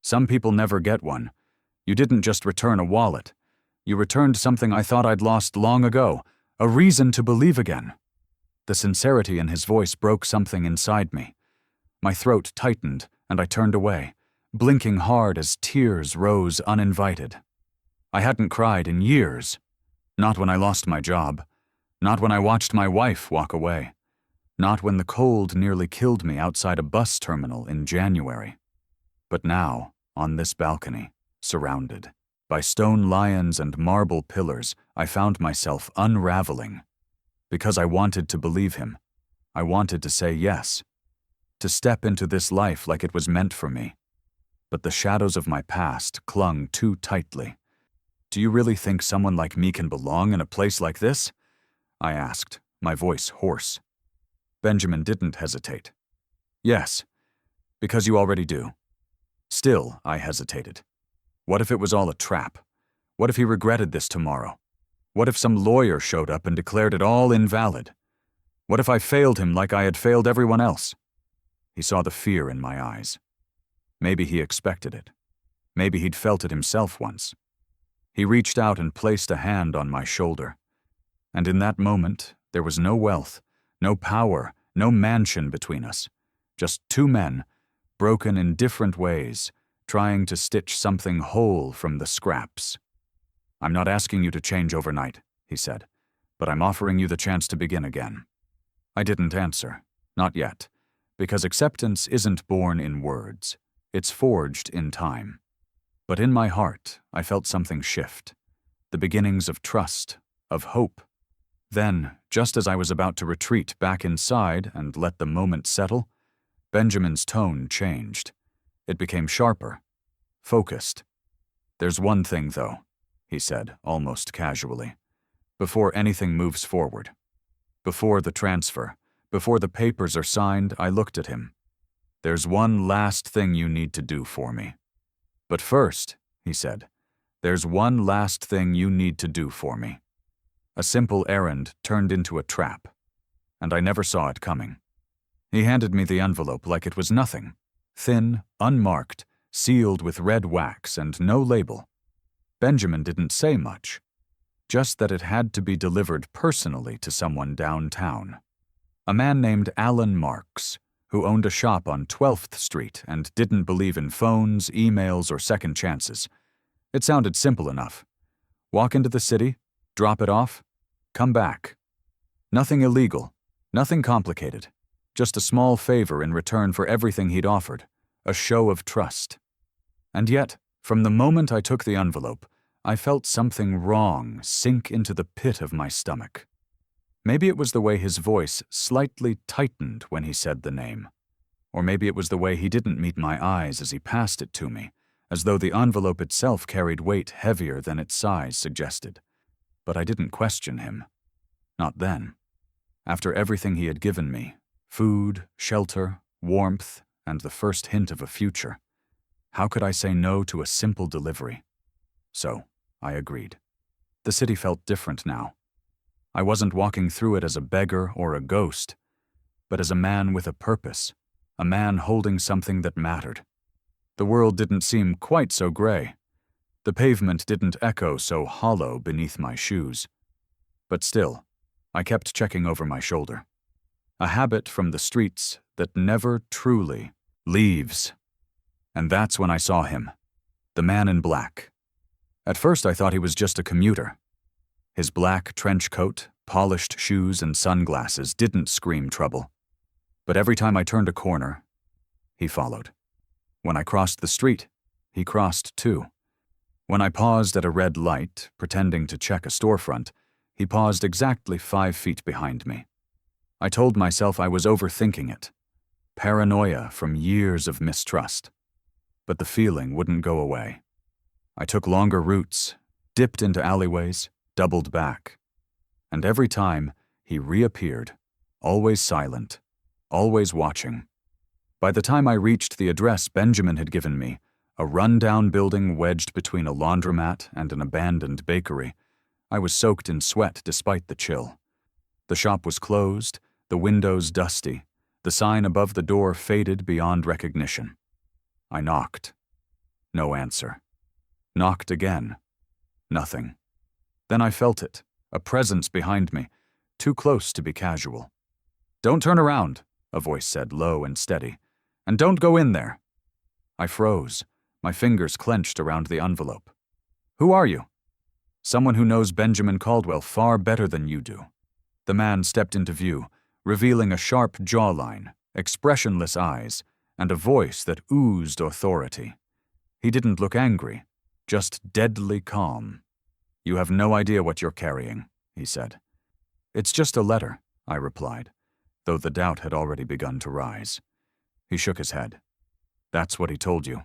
Some people never get one. You didn't just return a wallet. You returned something I thought I'd lost long ago, a reason to believe again." The sincerity in his voice broke something inside me. My throat tightened, and I turned away, blinking hard as tears rose uninvited. I hadn't cried in years. Not when I lost my job. Not when I watched my wife walk away. Not when the cold nearly killed me outside a bus terminal in January. But now, on this balcony, surrounded by stone lions and marble pillars, I found myself unraveling. Because I wanted to believe him. I wanted to say yes. To step into this life like it was meant for me. But the shadows of my past clung too tightly. "Do you really think someone like me can belong in a place like this?" I asked, my voice hoarse. Benjamin didn't hesitate. "Yes, because you already do." Still, I hesitated. What if it was all a trap? What if he regretted this tomorrow? What if some lawyer showed up and declared it all invalid? What if I failed him like I had failed everyone else? He saw the fear in my eyes. Maybe he expected it. Maybe he'd felt it himself once. He reached out and placed a hand on my shoulder. And in that moment, there was no wealth, no power, no mansion between us. Just two men, broken in different ways, trying to stitch something whole from the scraps. "I'm not asking you to change overnight," he said, "but I'm offering you the chance to begin again." I didn't answer, not yet, because acceptance isn't born in words. It's forged in time. But in my heart, I felt something shift, the beginnings of trust, of hope. Then, just as I was about to retreat back inside and let the moment settle, Benjamin's tone changed. It became sharper, focused. "There's one thing, though," he said, almost casually, "before anything moves forward. Before the transfer, before the papers are signed," I looked at him. "There's one last thing you need to do for me. But first," he said, "there's one last thing you need to do for me." A simple errand turned into a trap, and I never saw it coming. He handed me the envelope like it was nothing, thin, unmarked, sealed with red wax and no label. Benjamin didn't say much, just that it had to be delivered personally to someone downtown. A man named Alan Marks, who owned a shop on 12th Street and didn't believe in phones, emails, or second chances. It sounded simple enough. Walk into the city, drop it off, come back. Nothing illegal, nothing complicated, just a small favor in return for everything he'd offered, a show of trust. And yet, from the moment I took the envelope, I felt something wrong sink into the pit of my stomach. Maybe it was the way his voice slightly tightened when he said the name. Or maybe it was the way he didn't meet my eyes as he passed it to me, as though the envelope itself carried weight heavier than its size suggested. But I didn't question him. Not then. After everything he had given me, food, shelter, warmth, and the first hint of a future, how could I say no to a simple delivery? So, I agreed. The city felt different now. I wasn't walking through it as a beggar or a ghost, but as a man with a purpose, a man holding something that mattered. The world didn't seem quite so gray. The pavement didn't echo so hollow beneath my shoes. But still, I kept checking over my shoulder. A habit from the streets that never truly leaves. And that's when I saw him, the man in black. At first I thought he was just a commuter. His black trench coat, polished shoes, and sunglasses didn't scream trouble. But every time I turned a corner, he followed. When I crossed the street, he crossed too. When I paused at a red light, pretending to check a storefront, he paused exactly 5 feet behind me. I told myself I was overthinking it. Paranoia from years of mistrust. But the feeling wouldn't go away. I took longer routes, dipped into alleyways, doubled back. And every time, he reappeared, always silent, always watching. By the time I reached the address Benjamin had given me, a run-down building wedged between a laundromat and an abandoned bakery, I was soaked in sweat despite the chill. The shop was closed, the windows dusty, the sign above the door faded beyond recognition. I knocked. No answer. Knocked again. Nothing. Then I felt it, a presence behind me, too close to be casual. "Don't turn around," a voice said, low and steady. "And don't go in there." I froze, my fingers clenched around the envelope. "Who are you?" "Someone who knows Benjamin Caldwell far better than you do." The man stepped into view, revealing a sharp jawline, expressionless eyes, and a voice that oozed authority. He didn't look angry, just deadly calm. "You have no idea what you're carrying," he said. "It's just a letter," I replied, though the doubt had already begun to rise. He shook his head. "That's what he told you."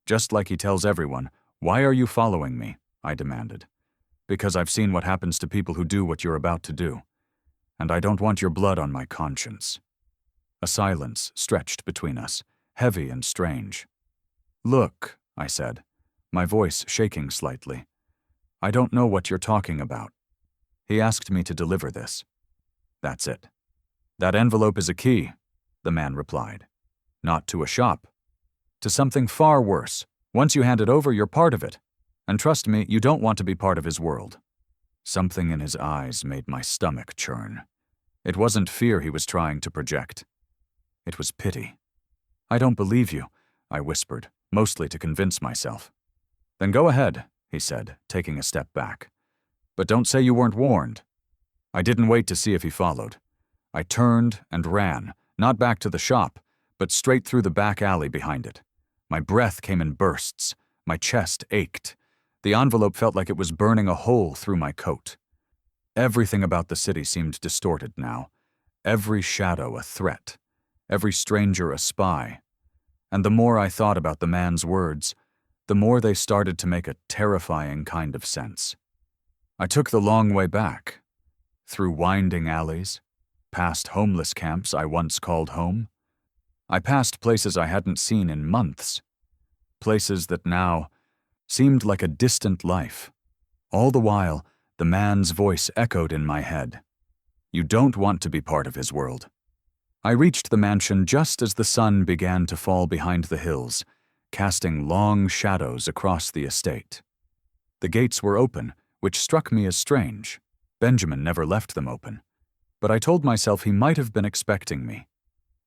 "Just like he tells everyone. Why are you following me?" I demanded. "Because I've seen what happens to people who do what you're about to do. And I don't want your blood on my conscience." A silence stretched between us, heavy and strange. "Look," I said, my voice shaking slightly. "I don't know what you're talking about. He asked me to deliver this. That's it." "That envelope is a key," the man replied. "Not to a shop. To something far worse. Once you hand it over, you're part of it. And trust me, you don't want to be part of his world." Something in his eyes made my stomach churn. It wasn't fear he was trying to project. It was pity. "I don't believe you," I whispered, mostly to convince myself. "Then go ahead," he said, taking a step back. "But don't say you weren't warned." I didn't wait to see if he followed. I turned and ran, not back to the shop, but straight through the back alley behind it. My breath came in bursts. My chest ached. The envelope felt like it was burning a hole through my coat. Everything about the city seemed distorted now. Every shadow a threat. Every stranger a spy. And the more I thought about the man's words, the more they started to make a terrifying kind of sense. I took the long way back, through winding alleys, past homeless camps I once called home. I passed places I hadn't seen in months, places that now seemed like a distant life. All the while, the man's voice echoed in my head. "You don't want to be part of his world." I reached the mansion just as the sun began to fall behind the hills, casting long shadows across the estate. The gates were open, which struck me as strange. Benjamin never left them open. But I told myself he might have been expecting me,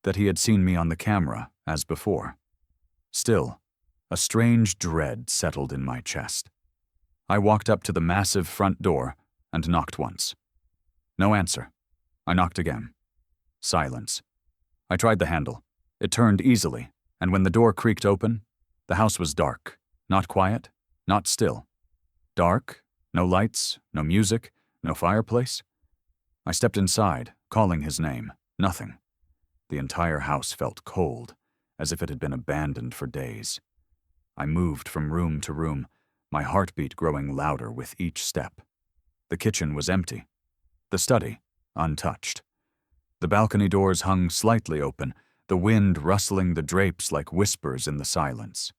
that he had seen me on the camera, as before. Still, a strange dread settled in my chest. I walked up to the massive front door and knocked once. No answer. I knocked again. Silence. I tried the handle. It turned easily, and when the door creaked open, the house was dark, not quiet, not still. Dark, no lights, no music, no fireplace. I stepped inside, calling his name. Nothing. The entire house felt cold, as if it had been abandoned for days. I moved from room to room, my heartbeat growing louder with each step. The kitchen was empty. The study, untouched. The balcony doors hung slightly open, the wind rustling the drapes like whispers in the silence.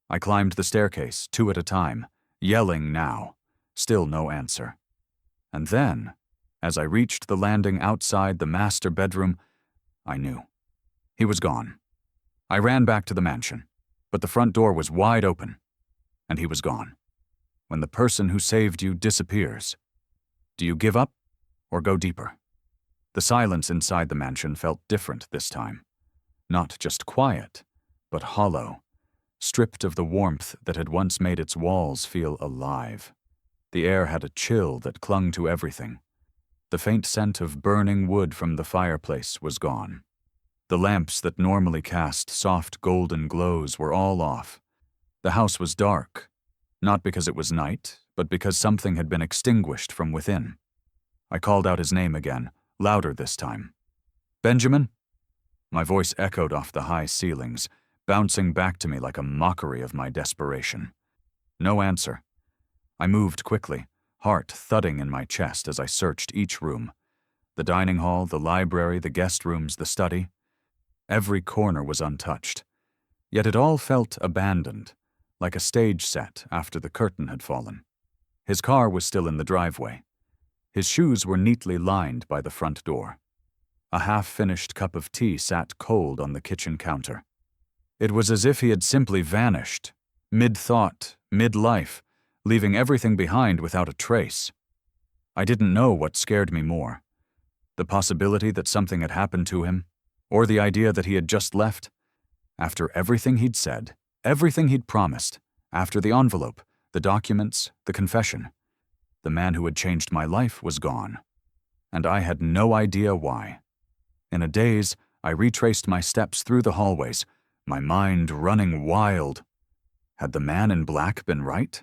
I climbed the staircase, 2 at a time, yelling now. Still no answer. And then, as I reached the landing outside the master bedroom, I knew. He was gone. I ran back to the mansion, but the front door was wide open, and he was gone. When the person who saved you disappears, do you give up or go deeper? The silence inside the mansion felt different this time. Not just quiet, but hollow, stripped of the warmth that had once made its walls feel alive. The air had a chill that clung to everything. The faint scent of burning wood from the fireplace was gone. The lamps that normally cast soft golden glows were all off. The house was dark, not because it was night, but because something had been extinguished from within. I called out his name again, louder this time. "Benjamin?" My voice echoed off the high ceilings, bouncing back to me like a mockery of my desperation. No answer. I moved quickly, heart thudding in my chest as I searched each room. The dining hall, the library, the guest rooms, the study. Every corner was untouched. Yet it all felt abandoned, like a stage set after the curtain had fallen. His car was still in the driveway. His shoes were neatly lined by the front door. A half-finished cup of tea sat cold on the kitchen counter. It was as if he had simply vanished, mid-thought, mid-life, leaving everything behind without a trace. I didn't know what scared me more. The possibility that something had happened to him, or the idea that he had just left. After everything he'd said, everything he'd promised, after the envelope, the documents, the confession, the man who had changed my life was gone. And I had no idea why. In a daze, I retraced my steps through the hallways, my mind running wild. Had the man in black been right?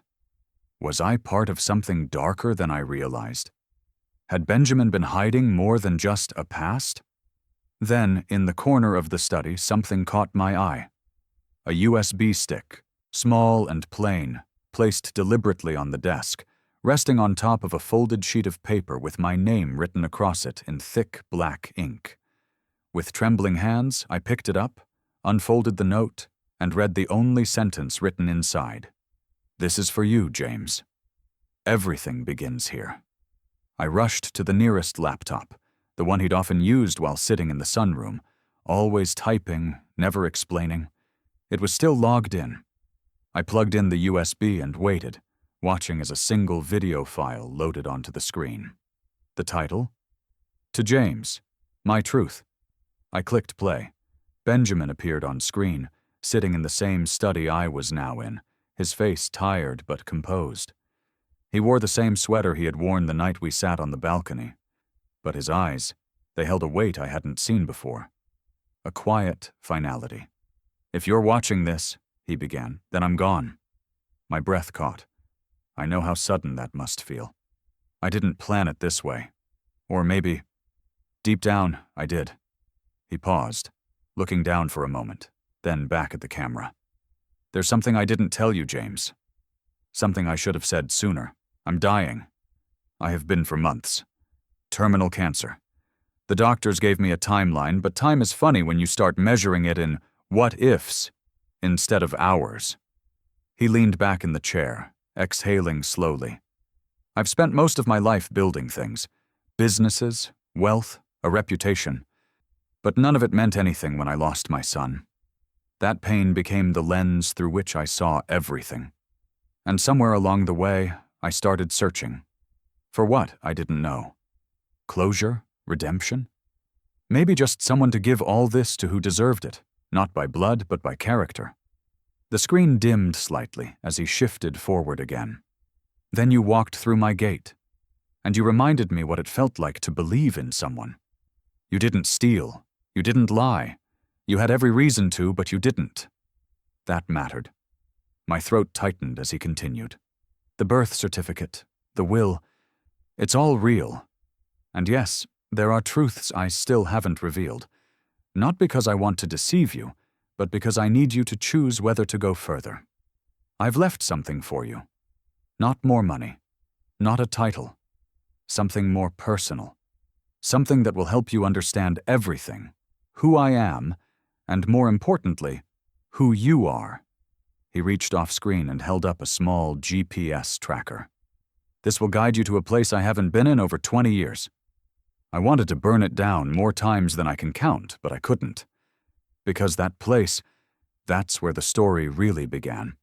Was I part of something darker than I realized? Had Benjamin been hiding more than just a past? Then, in the corner of the study, something caught my eye. A USB stick, small and plain, placed deliberately on the desk, resting on top of a folded sheet of paper with my name written across it in thick black ink. With trembling hands, I picked it up, unfolded the note, and read the only sentence written inside. "This is for you, James. Everything begins here." I rushed to the nearest laptop, the one he'd often used while sitting in the sunroom, always typing, never explaining. It was still logged in. I plugged in the USB and waited, watching as a single video file loaded onto the screen. The title? "To James, My Truth." I clicked play. Benjamin appeared on screen, sitting in the same study I was now in, his face tired but composed. He wore the same sweater he had worn the night we sat on the balcony. But his eyes, they held a weight I hadn't seen before. A quiet finality. "If you're watching this," he began, "then I'm gone." My breath caught. I know how sudden that must feel. I didn't plan it this way. Or maybe, deep down, I did. He paused, looking down for a moment, then back at the camera. "There's something I didn't tell you, James. Something I should have said sooner. I'm dying. I have been for months. Terminal cancer. The doctors gave me a timeline, but time is funny when you start measuring it in what-ifs instead of hours." He leaned back in the chair, exhaling slowly. "I've spent most of my life building things. Businesses, wealth, a reputation. But none of it meant anything when I lost my son. That pain became the lens through which I saw everything. And somewhere along the way, I started searching. For what, I didn't know. Closure? Redemption? Maybe just someone to give all this to who deserved it, not by blood, but by character." The screen dimmed slightly as he shifted forward again. "Then you walked through my gate, and you reminded me what it felt like to believe in someone. You didn't steal. You didn't lie. You had every reason to, but you didn't. That mattered." My throat tightened as he continued. "The birth certificate, the will, it's all real. And yes, there are truths I still haven't revealed. Not because I want to deceive you, but because I need you to choose whether to go further. I've left something for you. Not more money. Not a title. something more personal, something that will help you understand everything, who I am, and more importantly, who you are. He reached off screen and held up a small GPS tracker. This will guide you to a place I haven't been in over 20 years. I wanted to burn it down more times than I can count, but I couldn't. Because that place, that's where the story really began.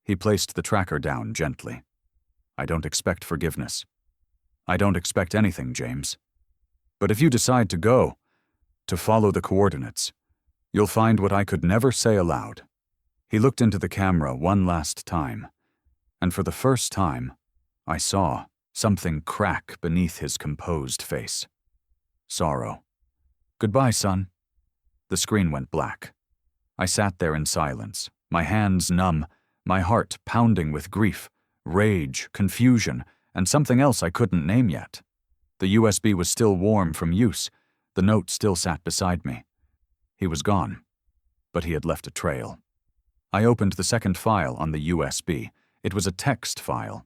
He placed the tracker down gently. I don't expect forgiveness. I don't expect anything, James. But if you decide to go, to follow the coordinates, you'll find what I could never say aloud. He looked into the camera one last time, and for the first time, I saw something crack beneath his composed face. Sorrow. Goodbye, son. The screen went black. I sat there in silence, my hands numb, my heart pounding with grief, rage, confusion, and something else I couldn't name yet. The USB was still warm from use. The note still sat beside me. He was gone, but he had left a trail. I opened the second file on the USB. It was a text file.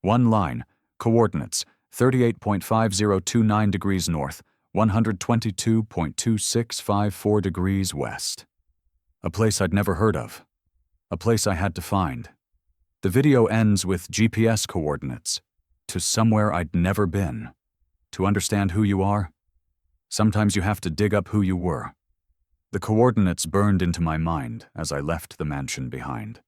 One line, coordinates, 38.5029 degrees north, 122.2654 degrees west. A place I'd never heard of. A place I had to find. The video ends with GPS coordinates to somewhere I'd never been. To understand who you are, sometimes you have to dig up who you were. The coordinates burned into my mind as I left the mansion behind.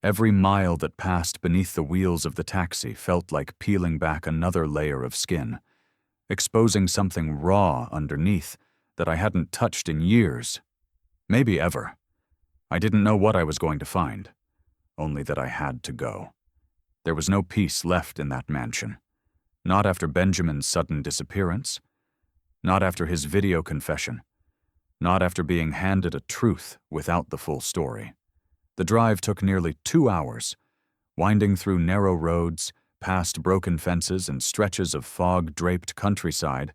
Every mile that passed beneath the wheels of the taxi felt like peeling back another layer of skin, exposing something raw underneath that I hadn't touched in years, maybe ever. I didn't know what I was going to find, only that I had to go. There was no peace left in that mansion. Not after Benjamin's sudden disappearance. Not after his video confession. Not after being handed a truth without the full story. The drive took nearly 2 hours, winding through narrow roads, past broken fences and stretches of fog-draped countryside,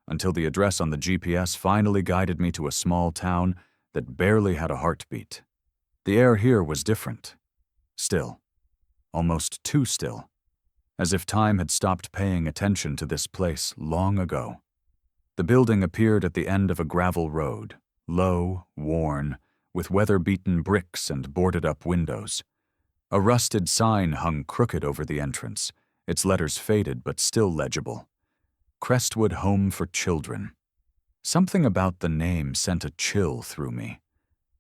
until the address on the GPS finally guided me to a small town that barely had a heartbeat. The air here was different. Still. Almost too still. As if time had stopped paying attention to this place long ago. The building appeared at the end of a gravel road, low, worn, with weather-beaten bricks and boarded-up windows. A rusted sign hung crooked over the entrance, its letters faded but still legible. Crestwood Home for Children. Something about the name sent a chill through me.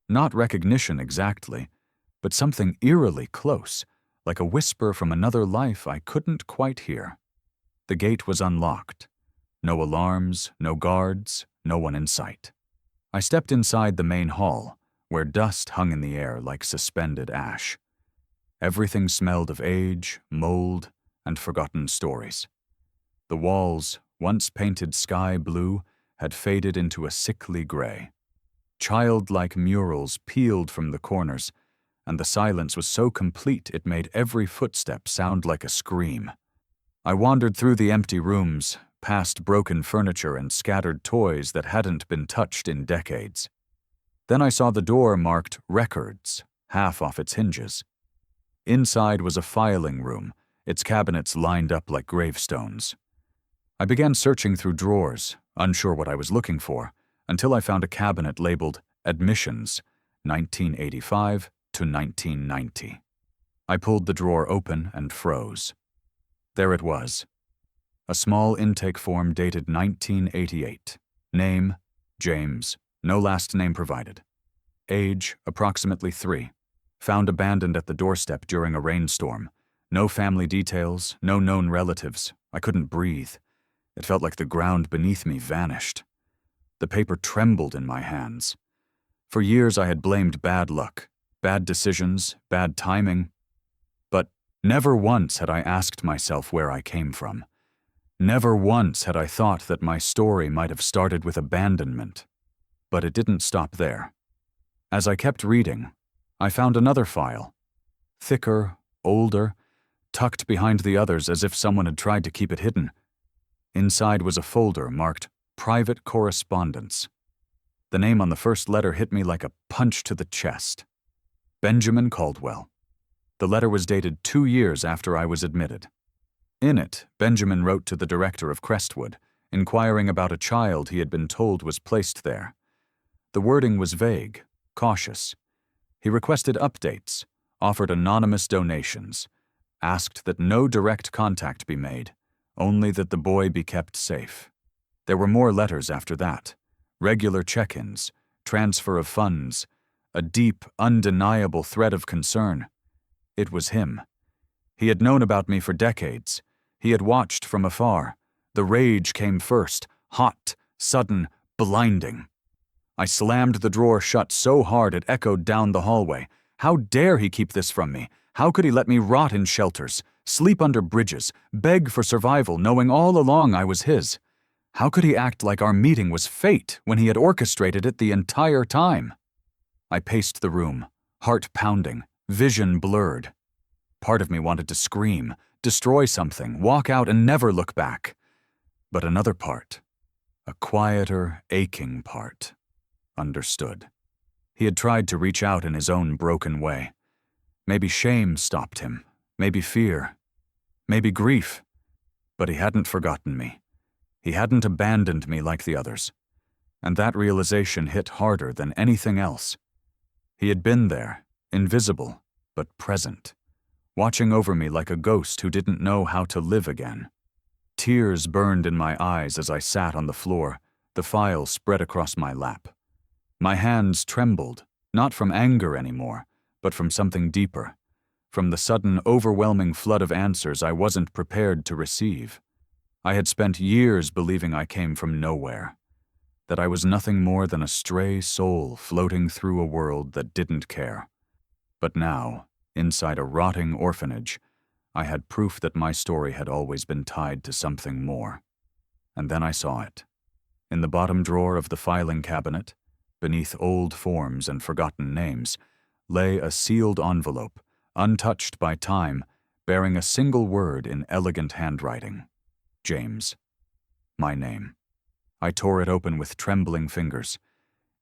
Not recognition exactly, but something eerily close, like a whisper from another life I couldn't quite hear. The gate was unlocked. No alarms, no guards, no one in sight. I stepped inside the main hall, where dust hung in the air like suspended ash. Everything smelled of age, mold, and forgotten stories. The walls, once painted sky blue, had faded into a sickly gray. Childlike murals peeled from the corners, and the silence was so complete it made every footstep sound like a scream. I wandered through the empty rooms, past broken furniture and scattered toys that hadn't been touched in decades. Then I saw the door marked Records, half off its hinges. Inside was a filing room, its cabinets lined up like gravestones. I began searching through drawers, unsure what I was looking for, until I found a cabinet labeled Admissions, 1985 to 1990. I pulled the drawer open and froze. There it was. A small intake form dated 1988. Name, James. No last name provided. Age, approximately 3. Found abandoned at the doorstep during a rainstorm. No family details, no known relatives. I couldn't breathe. It felt like the ground beneath me vanished. The paper trembled in my hands. For years I had blamed bad luck, bad decisions, bad timing. But never once had I asked myself where I came from. Never once had I thought that my story might have started with abandonment. But it didn't stop there. As I kept reading, I found another file. Thicker, older, tucked behind the others as if someone had tried to keep it hidden. Inside was a folder marked Private Correspondence. The name on the first letter hit me like a punch to the chest. Benjamin Caldwell. The letter was dated 2 years after I was admitted. In it, Benjamin wrote to the director of Crestwood, inquiring about a child he had been told was placed there. The wording was vague, cautious. He requested updates, offered anonymous donations, asked that no direct contact be made, only that the boy be kept safe. There were more letters after that, regular check-ins, transfer of funds, a deep, undeniable thread of concern. It was him. He had known about me for decades. He had watched from afar. The rage came first, hot, sudden, blinding. I slammed the drawer shut so hard it echoed down the hallway. How dare he keep this from me? How could he let me rot in shelters, sleep under bridges, beg for survival, knowing all along I was his? How could he act like our meeting was fate when he had orchestrated it the entire time? I paced the room, heart pounding, vision blurred. Part of me wanted to scream, destroy something, walk out and never look back. But another part, a quieter, aching part, understood. He had tried to reach out in his own broken way. Maybe shame stopped him, maybe fear, maybe grief. But he hadn't forgotten me. He hadn't abandoned me like the others. And that realization hit harder than anything else. He had been there, invisible, but present, watching over me like a ghost who didn't know how to live again. Tears burned in my eyes as I sat on the floor, the file spread across my lap. My hands trembled, not from anger anymore, but from something deeper, from the sudden, overwhelming flood of answers I wasn't prepared to receive. I had spent years believing I came from nowhere, that I was nothing more than a stray soul floating through a world that didn't care. But now, inside a rotting orphanage, I had proof that my story had always been tied to something more. And then I saw it. In the bottom drawer of the filing cabinet, beneath old forms and forgotten names, lay a sealed envelope, untouched by time, bearing a single word in elegant handwriting. James. My name. I tore it open with trembling fingers.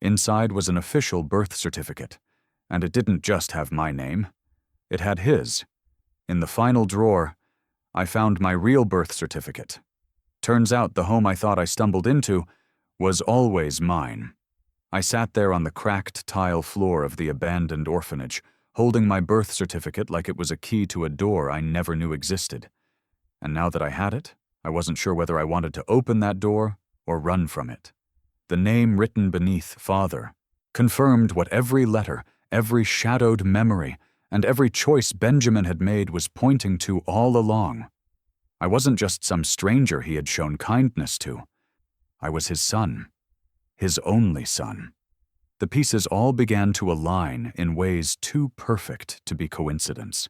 Inside was an official birth certificate, and it didn't just have my name. It had his. In the final drawer, I found my real birth certificate. Turns out the home I thought I stumbled into was always mine. I sat there on the cracked tile floor of the abandoned orphanage, holding my birth certificate like it was a key to a door I never knew existed. And now that I had it, I wasn't sure whether I wanted to open that door or run from it. The name written beneath Father confirmed what every letter, every shadowed memory, and every choice Benjamin had made was pointing to all along. I wasn't just some stranger he had shown kindness to. I was his son, his only son. The pieces all began to align in ways too perfect to be coincidence.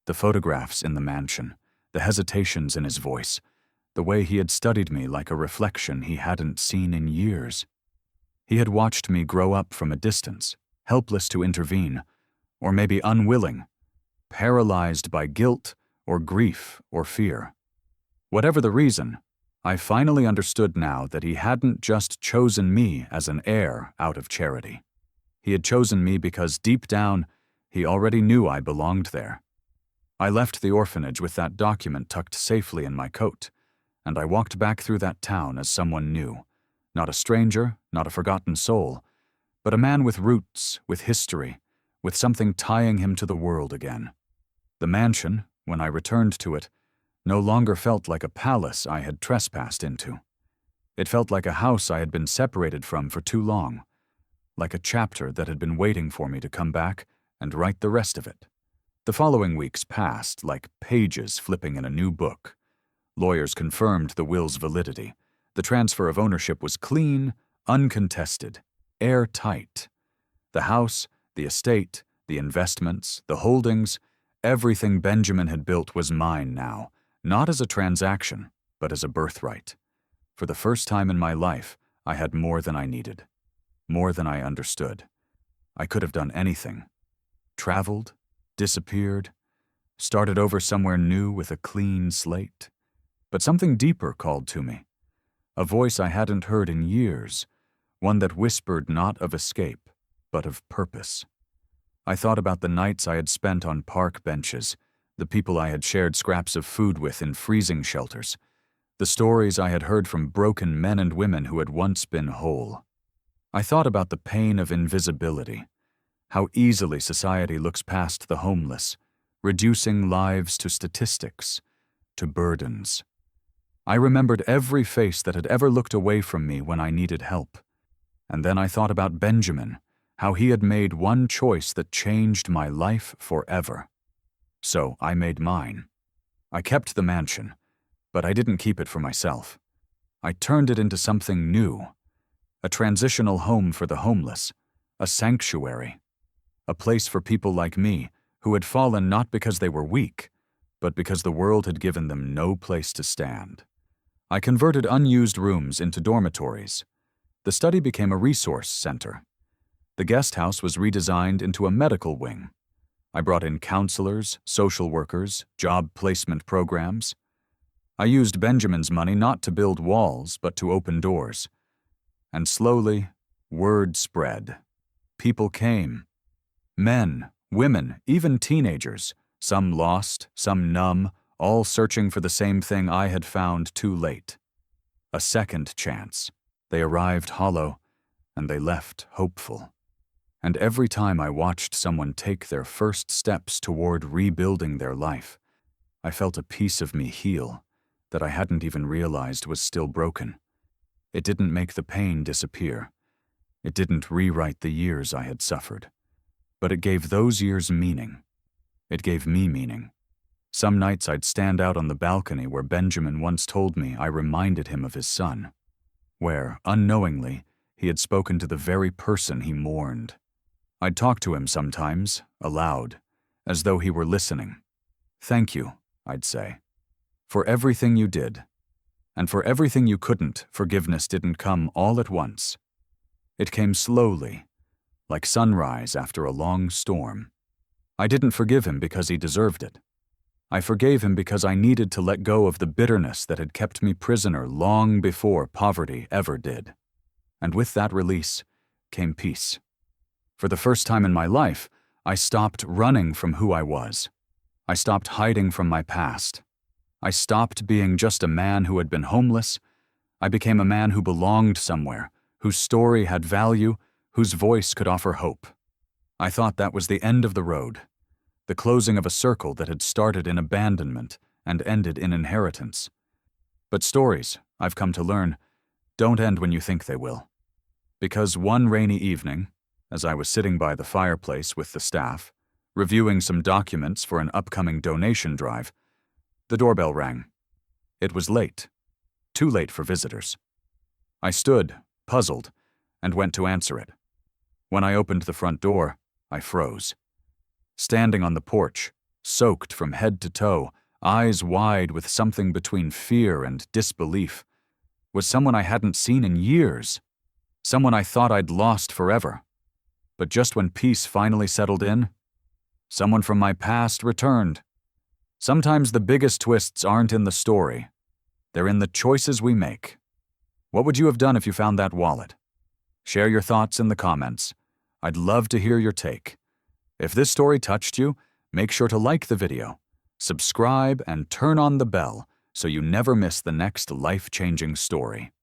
The photographs in the mansion, the hesitations in his voice, the way he had studied me like a reflection he hadn't seen in years. He had watched me grow up from a distance, helpless to intervene, or maybe unwilling, paralyzed by guilt or grief or fear. Whatever the reason, I finally understood now that he hadn't just chosen me as an heir out of charity. He had chosen me because deep down, he already knew I belonged there. I left the orphanage with that document tucked safely in my coat, and I walked back through that town as someone new, not a stranger, not a forgotten soul, but a man with roots, with history, with something tying him to the world again. The mansion, when I returned to it, no longer felt like a palace I had trespassed into. It felt like a house I had been separated from for too long, like a chapter that had been waiting for me to come back and write the rest of it. The following weeks passed like pages flipping in a new book. Lawyers confirmed the will's validity. The transfer of ownership was clean, uncontested, airtight. The house, the estate, the investments, the holdings, everything Benjamin had built was mine now, not as a transaction, but as a birthright. For the first time in my life, I had more than I needed, more than I understood. I could have done anything. Traveled, disappeared, started over somewhere new with a clean slate. But something deeper called to me, a voice I hadn't heard in years, one that whispered not of escape, but of purpose. I thought about the nights I had spent on park benches, The people I had shared scraps of food with in freezing shelters. The stories I had heard from broken men and women who had once been whole. I thought about the pain of invisibility, how easily society looks past the homeless, reducing lives to statistics, to burdens. I remembered every face that had ever looked away from me when I needed help. And then I thought about Benjamin, how he had made one choice that changed my life forever. So I made mine. I kept the mansion, but I didn't keep it for myself. I turned it into something new, a transitional home for the homeless, a sanctuary, a place for people like me who had fallen not because they were weak, but because the world had given them no place to stand. I converted unused rooms into dormitories. The study became a resource center. The guest house was redesigned into a medical wing. I brought in counselors, social workers, job placement programs. I used Benjamin's money not to build walls, but to open doors. And slowly, word spread. People came. Men, women, even teenagers, some lost, some numb, all searching for the same thing I had found too late. A second chance. They arrived hollow, and they left hopeful. And every time I watched someone take their first steps toward rebuilding their life, I felt a piece of me heal that I hadn't even realized was still broken. It didn't make the pain disappear. It didn't rewrite the years I had suffered. But it gave those years meaning. It gave me meaning. Some nights I'd stand out on the balcony where Benjamin once told me I reminded him of his son, where, unknowingly, he had spoken to the very person he mourned. I'd talk to him sometimes, aloud, as though he were listening. "Thank you," I'd say, "for everything you did. And for everything you couldn't, forgiveness didn't come all at once. It came slowly, like sunrise after a long storm. I didn't forgive him because he deserved it. I forgave him because I needed to let go of the bitterness that had kept me prisoner long before poverty ever did. And with that release came peace. For the first time in my life, I stopped running from who I was. I stopped hiding from my past. I stopped being just a man who had been homeless. I became a man who belonged somewhere, whose story had value, whose voice could offer hope. I thought that was the end of the road, the closing of a circle that had started in abandonment and ended in inheritance. But stories, I've come to learn, don't end when you think they will. Because one rainy evening, as I was sitting by the fireplace with the staff, reviewing some documents for an upcoming donation drive, the doorbell rang. It was late. Too late for visitors. I stood, puzzled, and went to answer it. When I opened the front door, I froze. Standing on the porch, soaked from head to toe, eyes wide with something between fear and disbelief, was someone I hadn't seen in years, someone I thought I'd lost forever. But just when peace finally settled in, someone from my past returned. Sometimes the biggest twists aren't in the story. They're in the choices we make. What would you have done if you found that wallet? Share your thoughts in the comments. I'd love to hear your take. If this story touched you, make sure to like the video, subscribe, and turn on the bell so you never miss the next life-changing story.